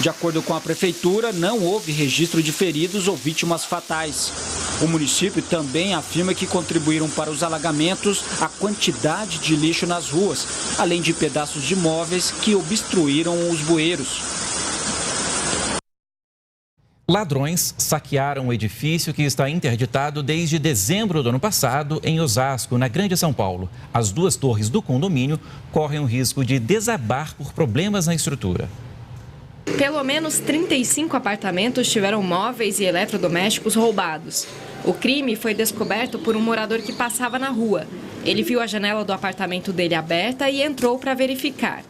De acordo com a prefeitura, não houve registro de feridos ou vítimas fatais. O município também afirma que contribuíram para os alagamentos a quantidade de lixo nas ruas, além de pedaços de móveis que obstruíram os bueiros. Ladrões saquearam o edifício que está interditado desde dezembro do ano passado em Osasco, na Grande São Paulo. As duas torres do condomínio correm o risco de desabar por problemas na estrutura. Pelo menos 35 apartamentos tiveram móveis e eletrodomésticos roubados. O crime foi descoberto por um morador que passava na rua. Ele viu a janela do apartamento dele aberta e entrou para verificar.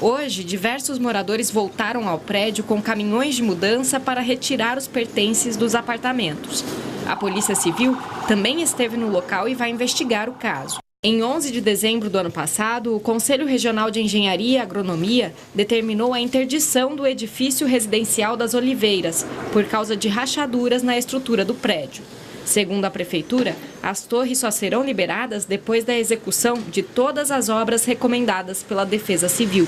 Hoje, diversos moradores voltaram ao prédio com caminhões de mudança para retirar os pertences dos apartamentos. A Polícia Civil também esteve no local e vai investigar o caso. Em 11 de dezembro do ano passado, o Conselho Regional de Engenharia e Agronomia determinou a interdição do edifício residencial das Oliveiras por causa de rachaduras na estrutura do prédio. Segundo a Prefeitura, as torres só serão liberadas depois da execução de todas as obras recomendadas pela Defesa Civil.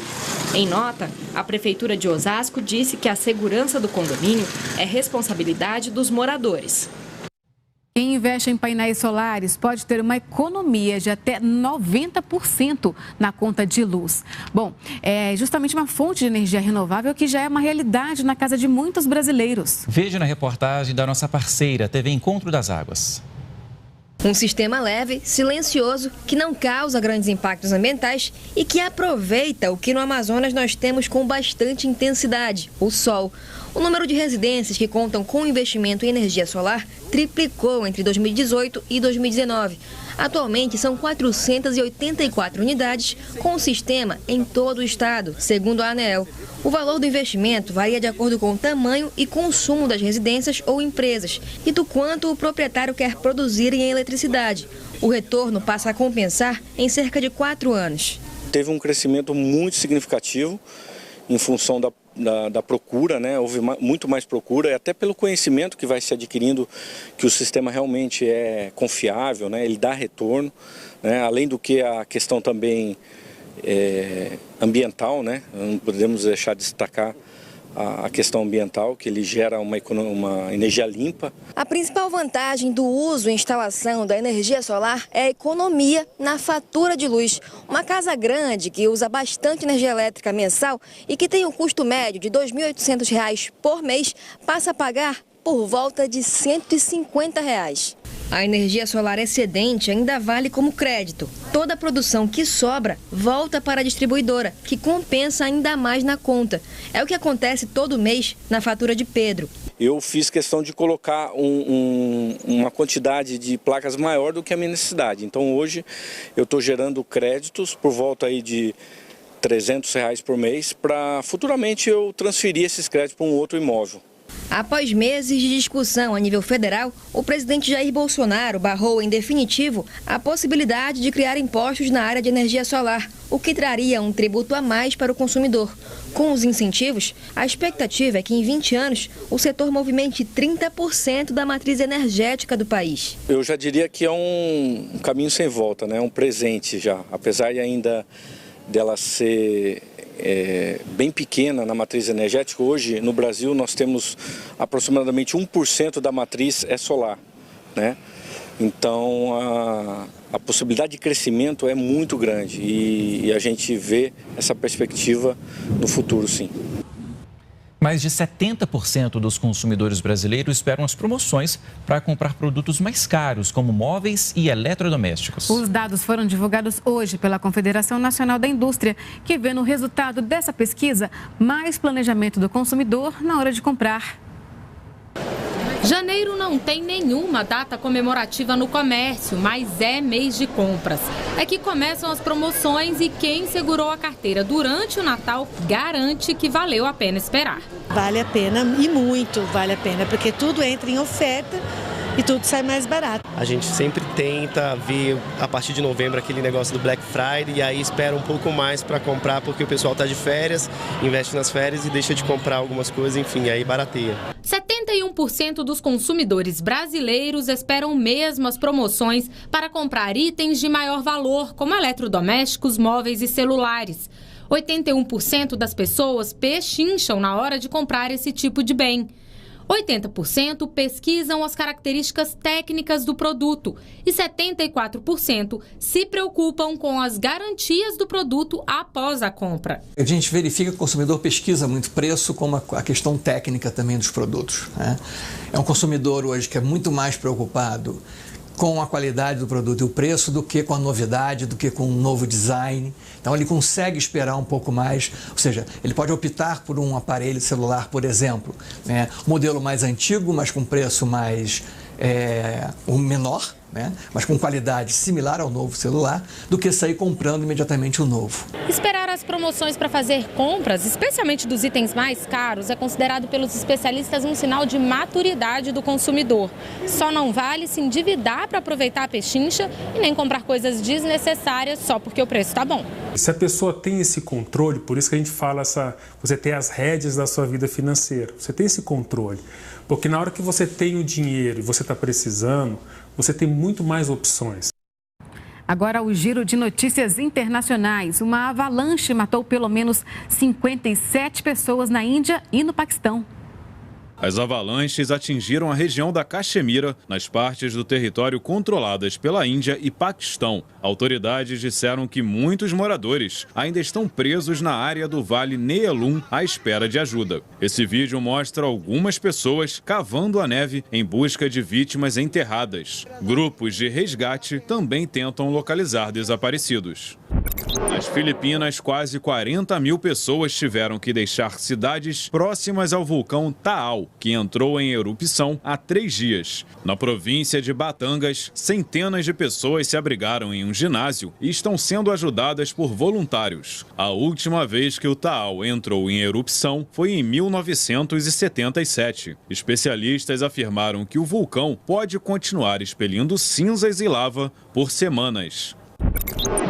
Em nota, a Prefeitura de Osasco disse que a segurança do condomínio é responsabilidade dos moradores. Quem investe em painéis solares pode ter uma economia de até 90% na conta de luz. Bom, é justamente uma fonte de energia renovável que já é uma realidade na casa de muitos brasileiros. Veja na reportagem da nossa parceira, TV Encontro das Águas. Um sistema leve, silencioso, que não causa grandes impactos ambientais e que aproveita o que no Amazonas nós temos com bastante intensidade, o sol. O número de residências que contam com investimento em energia solar triplicou entre 2018 e 2019. Atualmente, são 484 unidades com o sistema em todo o estado, segundo a ANEEL. O valor do investimento varia de acordo com o tamanho e consumo das residências ou empresas e do quanto o proprietário quer produzir em eletricidade. O retorno passa a compensar em cerca de 4 anos. Teve um crescimento muito significativo em função da procura, né? Houve muito mais procura, e até pelo conhecimento que vai se adquirindo que o sistema realmente é confiável, né? Ele dá retorno, né? Além do que a questão também ambiental, né? Não podemos deixar de destacar a questão ambiental, que ele gera uma energia limpa. A principal vantagem do uso e instalação da energia solar é a economia na fatura de luz. Uma casa grande que usa bastante energia elétrica mensal e que tem um custo médio de R$ 2.800 por mês passa a pagar por volta de R$ 150. A energia solar excedente ainda vale como crédito. Toda a produção que sobra volta para a distribuidora, que compensa ainda mais na conta. É o que acontece todo mês na fatura de Pedro. Eu fiz questão de colocar uma quantidade de placas maior do que a minha necessidade. Então hoje eu estou gerando créditos por volta aí de R$ 300 por mês para futuramente eu transferir esses créditos para um outro imóvel. Após meses de discussão a nível federal, o presidente Jair Bolsonaro barrou em definitivo a possibilidade de criar impostos na área de energia solar, o que traria um tributo a mais para o consumidor. Com os incentivos, a expectativa é que em 20 anos o setor movimente 30% da matriz energética do país. Eu já diria que é um caminho sem volta, né? Um presente já, apesar de ainda dela ser bem pequena na matriz energética. Hoje, no Brasil, nós temos aproximadamente 1% da matriz é solar, né? Então, a possibilidade de crescimento é muito grande e a gente vê essa perspectiva no futuro, sim. Mais de 70% dos consumidores brasileiros esperam as promoções para comprar produtos mais caros, como móveis e eletrodomésticos. Os dados foram divulgados hoje pela Confederação Nacional da Indústria, que vê no resultado dessa pesquisa mais planejamento do consumidor na hora de comprar. Janeiro não tem nenhuma data comemorativa no comércio, mas é mês de compras. É que começam as promoções e quem segurou a carteira durante o Natal garante que valeu a pena esperar. Vale a pena e muito vale a pena, porque tudo entra em oferta e tudo sai mais barato. A gente sempre tenta ver a partir de novembro aquele negócio do Black Friday e aí espera um pouco mais para comprar porque o pessoal está de férias, investe nas férias e deixa de comprar algumas coisas, enfim, aí barateia. 71% dos consumidores brasileiros esperam mesmo as promoções para comprar itens de maior valor, como eletrodomésticos, móveis e celulares. 81% das pessoas pechincham na hora de comprar esse tipo de bem. 80% pesquisam as características técnicas do produto e 74% se preocupam com as garantias do produto após a compra. A gente verifica que o consumidor pesquisa muito preço, como a questão técnica também dos produtos, né? É um consumidor hoje que é muito mais preocupado com a qualidade do produto e o preço do que com a novidade, do que com um novo design. Então ele consegue esperar um pouco mais, ou seja, ele pode optar por um aparelho celular, por exemplo, né? Um modelo mais antigo, mas com preço mais menor, né? Mas com qualidade similar ao novo celular, do que sair comprando imediatamente o novo. Esperar as promoções para fazer compras, especialmente dos itens mais caros, é considerado pelos especialistas um sinal de maturidade do consumidor. Só não vale se endividar para aproveitar a pechincha e nem comprar coisas desnecessárias só porque o preço está bom. Se a pessoa tem esse controle, por isso que a gente fala você tem as rédeas da sua vida financeira, você tem esse controle. Porque na hora que você tem o dinheiro e você está precisando, você tem muito mais opções. Agora o giro de notícias internacionais. Uma avalanche matou pelo menos 57 pessoas na Índia e no Paquistão. As avalanches atingiram a região da Caxemira, nas partes do território controladas pela Índia e Paquistão. Autoridades disseram que muitos moradores ainda estão presos na área do Vale Neelum à espera de ajuda. Esse vídeo mostra algumas pessoas cavando a neve em busca de vítimas enterradas. Grupos de resgate também tentam localizar desaparecidos. Nas Filipinas, quase 40 mil pessoas tiveram que deixar cidades próximas ao vulcão Taal, que entrou em erupção há 3 dias. Na província de Batangas, centenas de pessoas se abrigaram em um ginásio e estão sendo ajudadas por voluntários. A última vez que o Taal entrou em erupção foi em 1977. Especialistas afirmaram que o vulcão pode continuar expelindo cinzas e lava por semanas.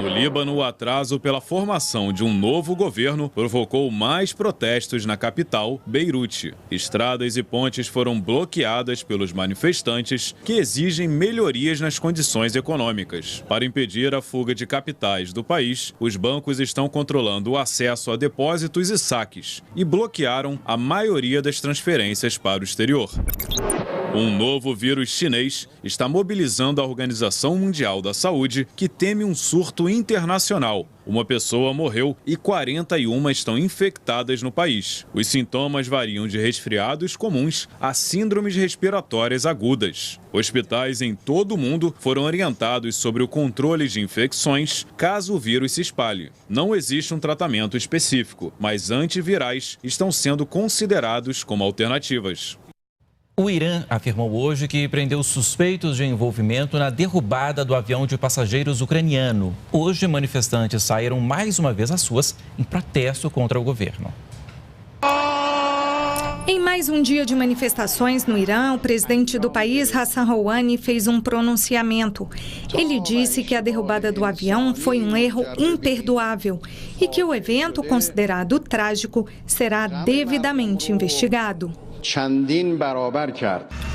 No Líbano, o atraso pela formação de um novo governo provocou mais protestos na capital, Beirute. Estradas e pontes foram bloqueadas pelos manifestantes que exigem melhorias nas condições econômicas. Para impedir a fuga de capitais do país, os bancos estão controlando o acesso a depósitos e saques e bloquearam a maioria das transferências para o exterior. Um novo vírus chinês está mobilizando a Organização Mundial da Saúde, que teme um surto internacional. Uma pessoa morreu e 41 estão infectadas no país. Os sintomas variam de resfriados comuns a síndromes respiratórias agudas. Hospitais em todo o mundo foram orientados sobre o controle de infecções caso o vírus se espalhe. Não existe um tratamento específico, mas antivirais estão sendo considerados como alternativas. O Irã afirmou hoje que prendeu suspeitos de envolvimento na derrubada do avião de passageiros ucraniano. Hoje, manifestantes saíram mais uma vez às ruas em protesto contra o governo. Em mais um dia de manifestações no Irã, o presidente do país, Hassan Rouhani, fez um pronunciamento. Ele disse que a derrubada do avião foi um erro imperdoável e que o evento, considerado trágico, será devidamente investigado.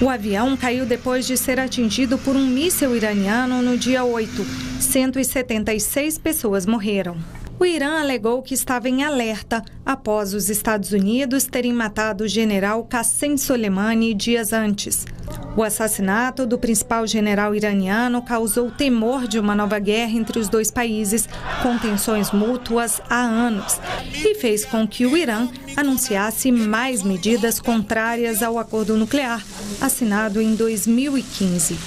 O avião caiu depois de ser atingido por um míssil iraniano no dia 8. 176 pessoas morreram. O Irã alegou que estava em alerta após os Estados Unidos terem matado o general Qassem Soleimani dias antes. O assassinato do principal general iraniano causou temor de uma nova guerra entre os dois países, com tensões mútuas há anos, e fez com que o Irã anunciasse mais medidas contrárias ao acordo nuclear, assinado em 2015.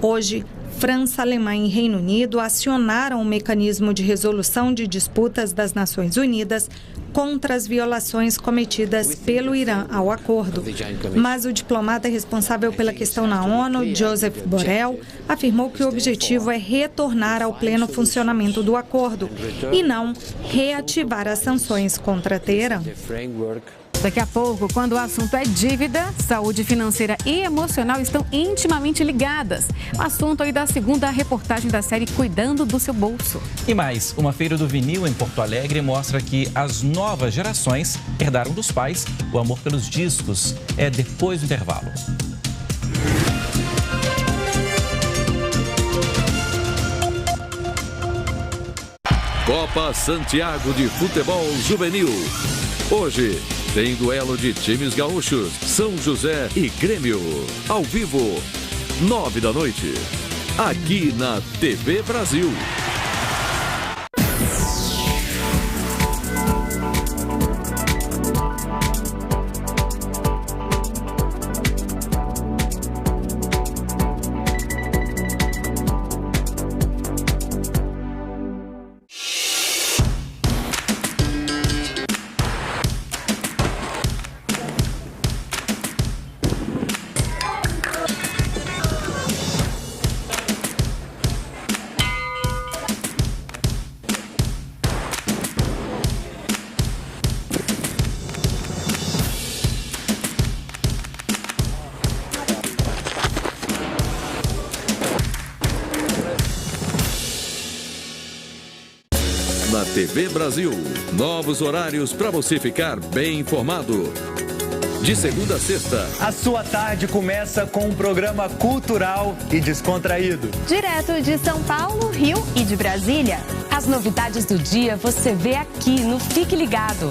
Hoje, França, Alemanha e Reino Unido acionaram o mecanismo de resolução de disputas das Nações Unidas contra as violações cometidas pelo Irã ao acordo. Mas o diplomata responsável pela questão na ONU, Joseph Borrell, afirmou que o objetivo é retornar ao pleno funcionamento do acordo e não reativar as sanções contra Teherã. Daqui a pouco, quando o assunto é dívida, saúde financeira e emocional estão intimamente ligadas. O assunto aí da segunda reportagem da série Cuidando do Seu Bolso. E mais, uma feira do vinil em Porto Alegre mostra que as novas gerações herdaram dos pais o amor pelos discos. É depois do intervalo. Copa Santiago de Futebol Juvenil. Hoje tem duelo de times gaúchos, São José e Grêmio. Ao vivo, 9 da noite, aqui na TV Brasil. Na TV Brasil, novos horários para você ficar bem informado. De segunda a sexta, a sua tarde começa com um programa cultural e descontraído. Direto de São Paulo, Rio e de Brasília. As novidades do dia você vê aqui no Fique Ligado.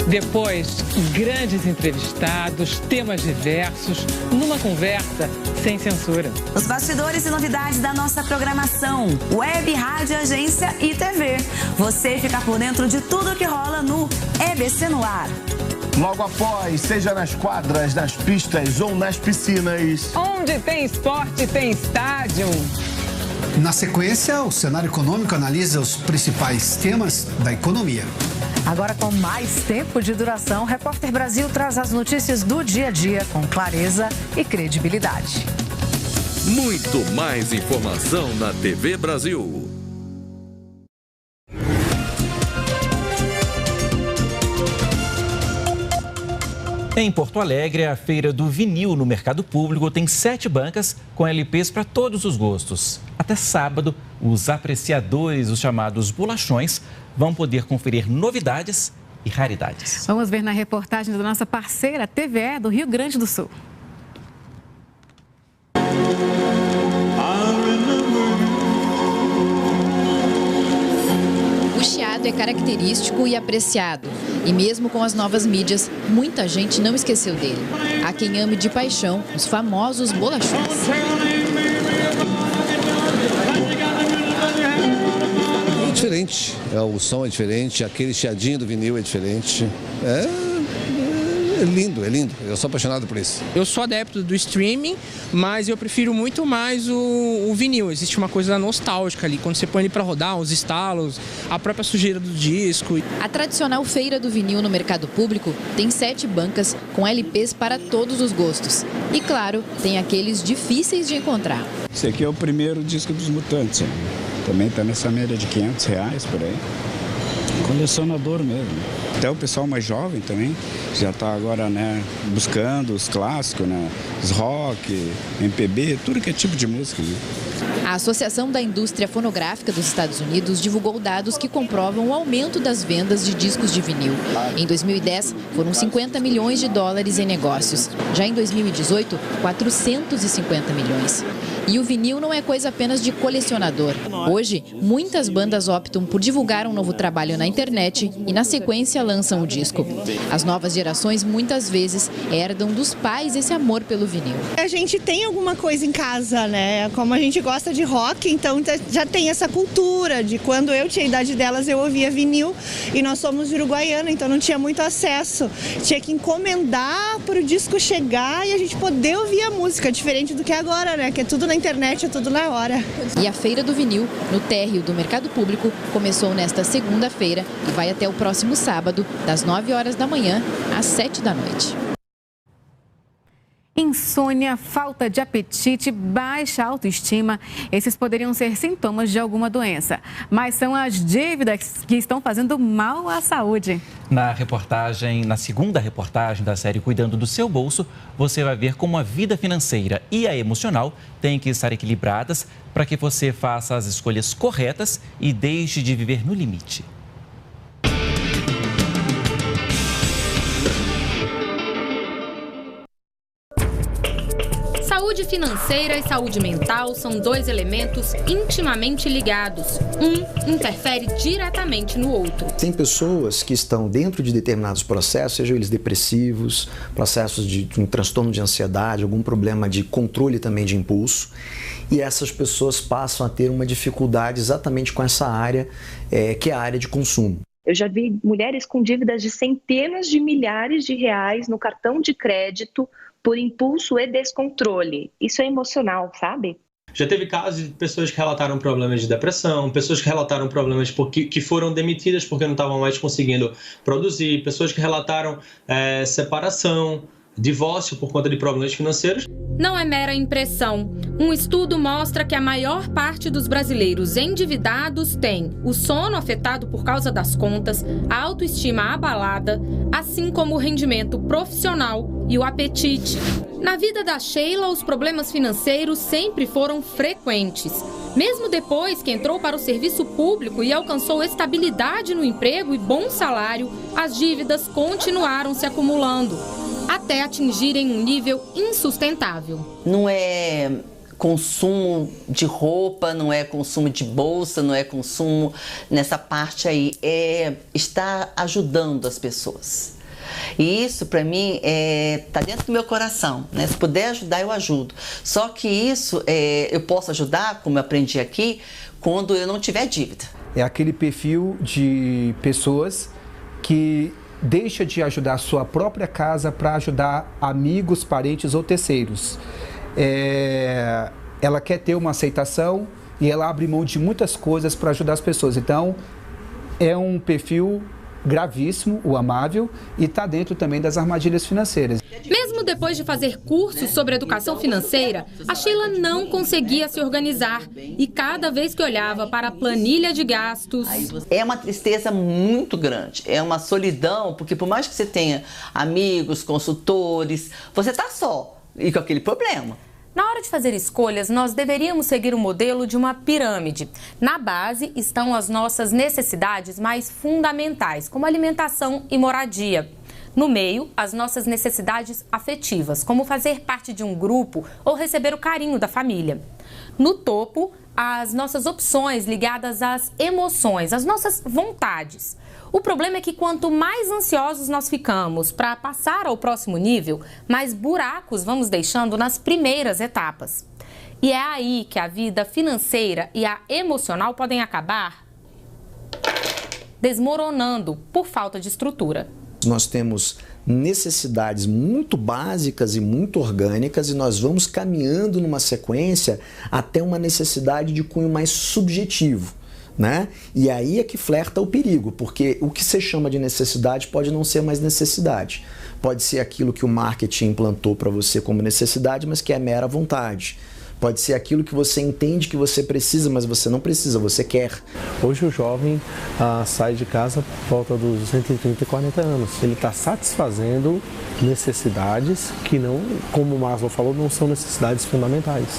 Depois, grandes entrevistados, temas diversos, numa conversa sem censura. Os bastidores e novidades da nossa programação, web, rádio, agência e TV. Você fica por dentro de tudo que rola no EBC no Ar. Logo após, seja nas quadras, nas pistas ou nas piscinas. Onde tem esporte, tem estádio. Na sequência, o cenário econômico analisa os principais temas da economia. Agora, com mais tempo de duração, o Repórter Brasil traz as notícias do dia a dia com clareza e credibilidade. Muito mais informação na TV Brasil. Em Porto Alegre, a Feira do Vinil no Mercado Público tem 7 bancas com LPs para todos os gostos. Até sábado, os apreciadores, os chamados bolachões, vão poder conferir novidades e raridades. Vamos ver na reportagem da nossa parceira TVE do Rio Grande do Sul. O chiado é característico e apreciado. E mesmo com as novas mídias, muita gente não esqueceu dele. Há quem ame de paixão os famosos bolachões. É diferente, o som é diferente, aquele chiadinho do vinil é diferente. É lindo, é lindo. Eu sou apaixonado por isso. Eu sou adepto do streaming, mas eu prefiro muito mais o vinil. Existe uma coisa nostálgica ali, quando você põe ele para rodar, os estalos, a própria sujeira do disco. A tradicional Feira do Vinil no Mercado Público tem 7 bancas com LPs para todos os gostos. E claro, tem aqueles difíceis de encontrar. Esse aqui é o primeiro disco dos Mutantes. Também está nessa média de R$500 por aí. Colecionador mesmo. Até o pessoal mais jovem também já está agora, né, buscando os clássicos, né, os rock, MPB, tudo que é tipo de música, né? A Associação da Indústria Fonográfica dos Estados Unidos divulgou dados que comprovam o aumento das vendas de discos de vinil. Em 2010, foram 50 milhões de dólares em negócios. Já em 2018, 450 milhões. E o vinil não é coisa apenas de colecionador. Hoje, muitas bandas optam por divulgar um novo trabalho na internet e, na sequência, lançam o disco. As novas gerações, muitas vezes, herdam dos pais esse amor pelo vinil. A gente tem alguma coisa em casa, né? Como a gente gosta de rock, então já tem essa cultura de quando eu tinha a idade delas, eu ouvia vinil e nós somos de Uruguaiana, então não tinha muito acesso. Tinha que encomendar para o disco chegar e a gente poder ouvir a música, diferente do que agora, né? Que é tudo na internet, é tudo na hora. E a Feira do Vinil, no térreo do Mercado Público, começou nesta segunda-feira e vai até o próximo sábado, das 9 horas da manhã às 7 da noite. Insônia, falta de apetite, baixa autoestima, esses poderiam ser sintomas de alguma doença. Mas são as dívidas que estão fazendo mal à saúde. Na segunda reportagem da série Cuidando do Seu Bolso, você vai ver como a vida financeira e a emocional têm que estar equilibradas para que você faça as escolhas corretas e deixe de viver no limite. Saúde financeira e saúde mental são 2 elementos intimamente ligados. Um interfere diretamente no outro. Tem pessoas que estão dentro de determinados processos, sejam eles depressivos, processos de um transtorno de ansiedade, algum problema de controle também de impulso, e essas pessoas passam a ter uma dificuldade exatamente com essa área, que é a área de consumo. Eu já vi mulheres com dívidas de centenas de milhares de reais no cartão de crédito por impulso e descontrole. Isso é emocional, sabe? Já teve casos de pessoas que relataram problemas de depressão, pessoas que relataram problemas que foram demitidas porque não estavam mais conseguindo produzir, pessoas que relataram separação, divórcio por conta de problemas financeiros. Não é mera impressão. Um estudo mostra que a maior parte dos brasileiros endividados tem o sono afetado por causa das contas, a autoestima abalada, assim como o rendimento profissional e o apetite. Na vida da Sheila, os problemas financeiros sempre foram frequentes. Mesmo depois que entrou para o serviço público e alcançou estabilidade no emprego e bom salário, as dívidas continuaram se acumulando, até atingirem um nível insustentável. Não é consumo de roupa, não é consumo de bolsa, não é consumo nessa parte aí, está ajudando as pessoas. E isso, para mim, está dentro do meu coração, né? Se puder ajudar, eu ajudo. Só que isso eu posso ajudar, como eu aprendi aqui, quando eu não tiver dívida. É aquele perfil de pessoas que deixa de ajudar a sua própria casa para ajudar amigos, parentes ou terceiros. Ela quer ter uma aceitação, e ela abre mão de muitas coisas para ajudar as pessoas. Então, é um perfil gravíssimo, o amável, e está dentro também das armadilhas financeiras. Mesmo depois de fazer cursos sobre educação financeira, a Sheila não conseguia se organizar e cada vez que olhava para a planilha de gastos... É uma tristeza muito grande, é uma solidão, porque por mais que você tenha amigos, consultores, você está só e com aquele problema. Na hora de fazer escolhas, nós deveríamos seguir o modelo de uma pirâmide. Na base estão as nossas necessidades mais fundamentais, como alimentação e moradia. No meio, as nossas necessidades afetivas, como fazer parte de um grupo ou receber o carinho da família. No topo, as nossas opções ligadas às emoções, às nossas vontades. O problema é que quanto mais ansiosos nós ficamos para passar ao próximo nível, mais buracos vamos deixando nas primeiras etapas. E é aí que a vida financeira e a emocional podem acabar desmoronando por falta de estrutura. Nós temos necessidades muito básicas e muito orgânicas e nós vamos caminhando numa sequência até uma necessidade de cunho mais subjetivo. Né? E aí é que flerta o perigo, porque o que você chama de necessidade pode não ser mais necessidade. Pode ser aquilo que o marketing implantou para você como necessidade, mas que é mera vontade. Pode ser aquilo que você entende que você precisa, mas você não precisa, você quer. Hoje o jovem sai de casa por volta dos entre 30 e 40 anos. Ele está satisfazendo necessidades que não, como o Maslow falou, não são necessidades fundamentais.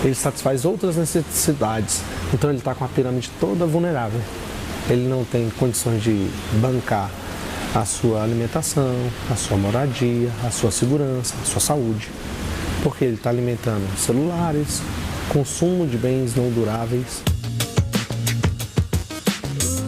Ele satisfaz outras necessidades, então ele está com a pirâmide toda vulnerável. Ele não tem condições de bancar a sua alimentação, a sua moradia, a sua segurança, a sua saúde, porque ele está alimentando celulares, consumo de bens não duráveis.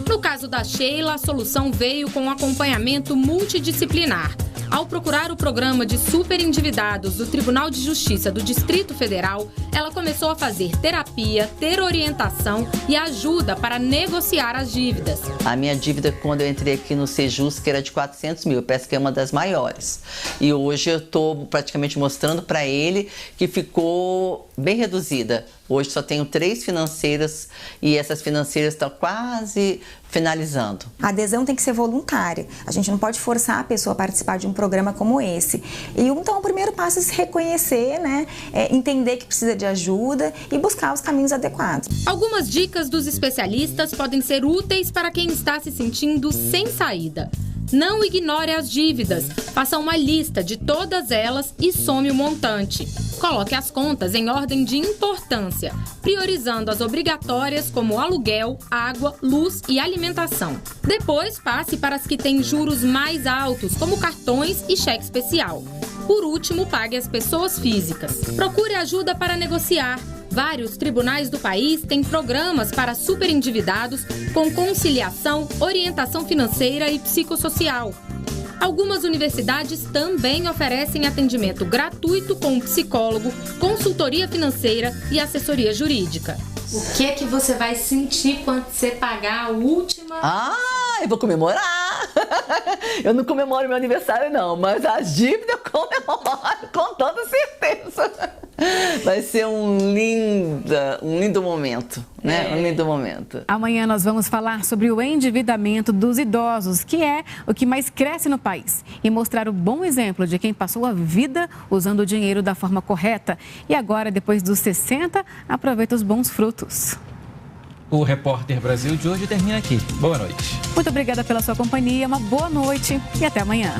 No caso da Sheila, a solução veio com um acompanhamento multidisciplinar. Ao procurar o programa de superendividados do Tribunal de Justiça do Distrito Federal, ela começou a fazer terapia, ter orientação e ajuda para negociar as dívidas. A minha dívida, quando eu entrei aqui no Sejus, que era de 400 mil, parece que é uma das maiores. E hoje eu estou praticamente mostrando para ele que ficou bem reduzida. Hoje só tenho 3 financeiras e essas financeiras estão quase finalizando. A adesão tem que ser voluntária. A gente não pode forçar a pessoa a participar de um programa como esse. E então o primeiro passo é se reconhecer, né? Entender que precisa de ajuda e buscar os caminhos adequados. Algumas dicas dos especialistas podem ser úteis para quem está se sentindo sem saída. Não ignore as dívidas. Faça uma lista de todas elas e some o montante. Coloque as contas em ordem de importância, priorizando as obrigatórias como aluguel, água, luz e alimentação. Depois, passe para as que têm juros mais altos, como cartões e cheque especial. Por último, pague as pessoas físicas. Procure ajuda para negociar. Vários tribunais do país têm programas para superendividados com conciliação, orientação financeira e psicossocial. Algumas universidades também oferecem atendimento gratuito com um psicólogo, consultoria financeira e assessoria jurídica. O que é que você vai sentir quando você pagar a última? Eu vou comemorar! Eu não comemoro meu aniversário não, mas a dívida eu comemoro com toda certeza. Vai ser um lindo momento, né? Um lindo momento. Amanhã nós vamos falar sobre o endividamento dos idosos, que é o que mais cresce no país, e mostrar o bom exemplo de quem passou a vida usando o dinheiro da forma correta e agora, depois dos 60, aproveita os bons frutos. O Repórter Brasil de hoje termina aqui. Boa noite. Muito obrigada pela sua companhia, uma boa noite e até amanhã.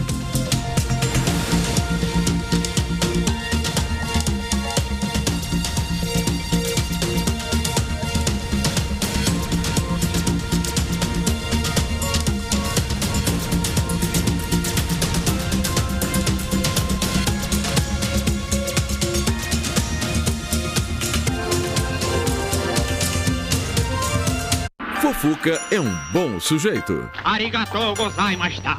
Fufuca é um bom sujeito. Arigatou gozaimashita.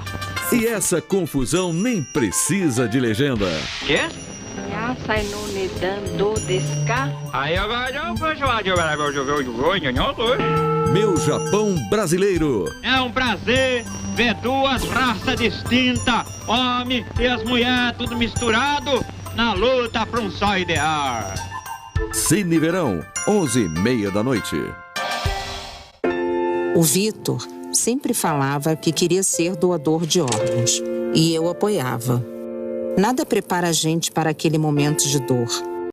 E essa confusão nem precisa de legenda. Quê? Meu Japão brasileiro. É um prazer ver duas raças distintas, homem e as mulheres tudo misturado na luta para um só ideal. Cine Verão, 11h30 da noite. O Vitor sempre falava que queria ser doador de órgãos e eu apoiava. Nada prepara a gente para aquele momento de dor.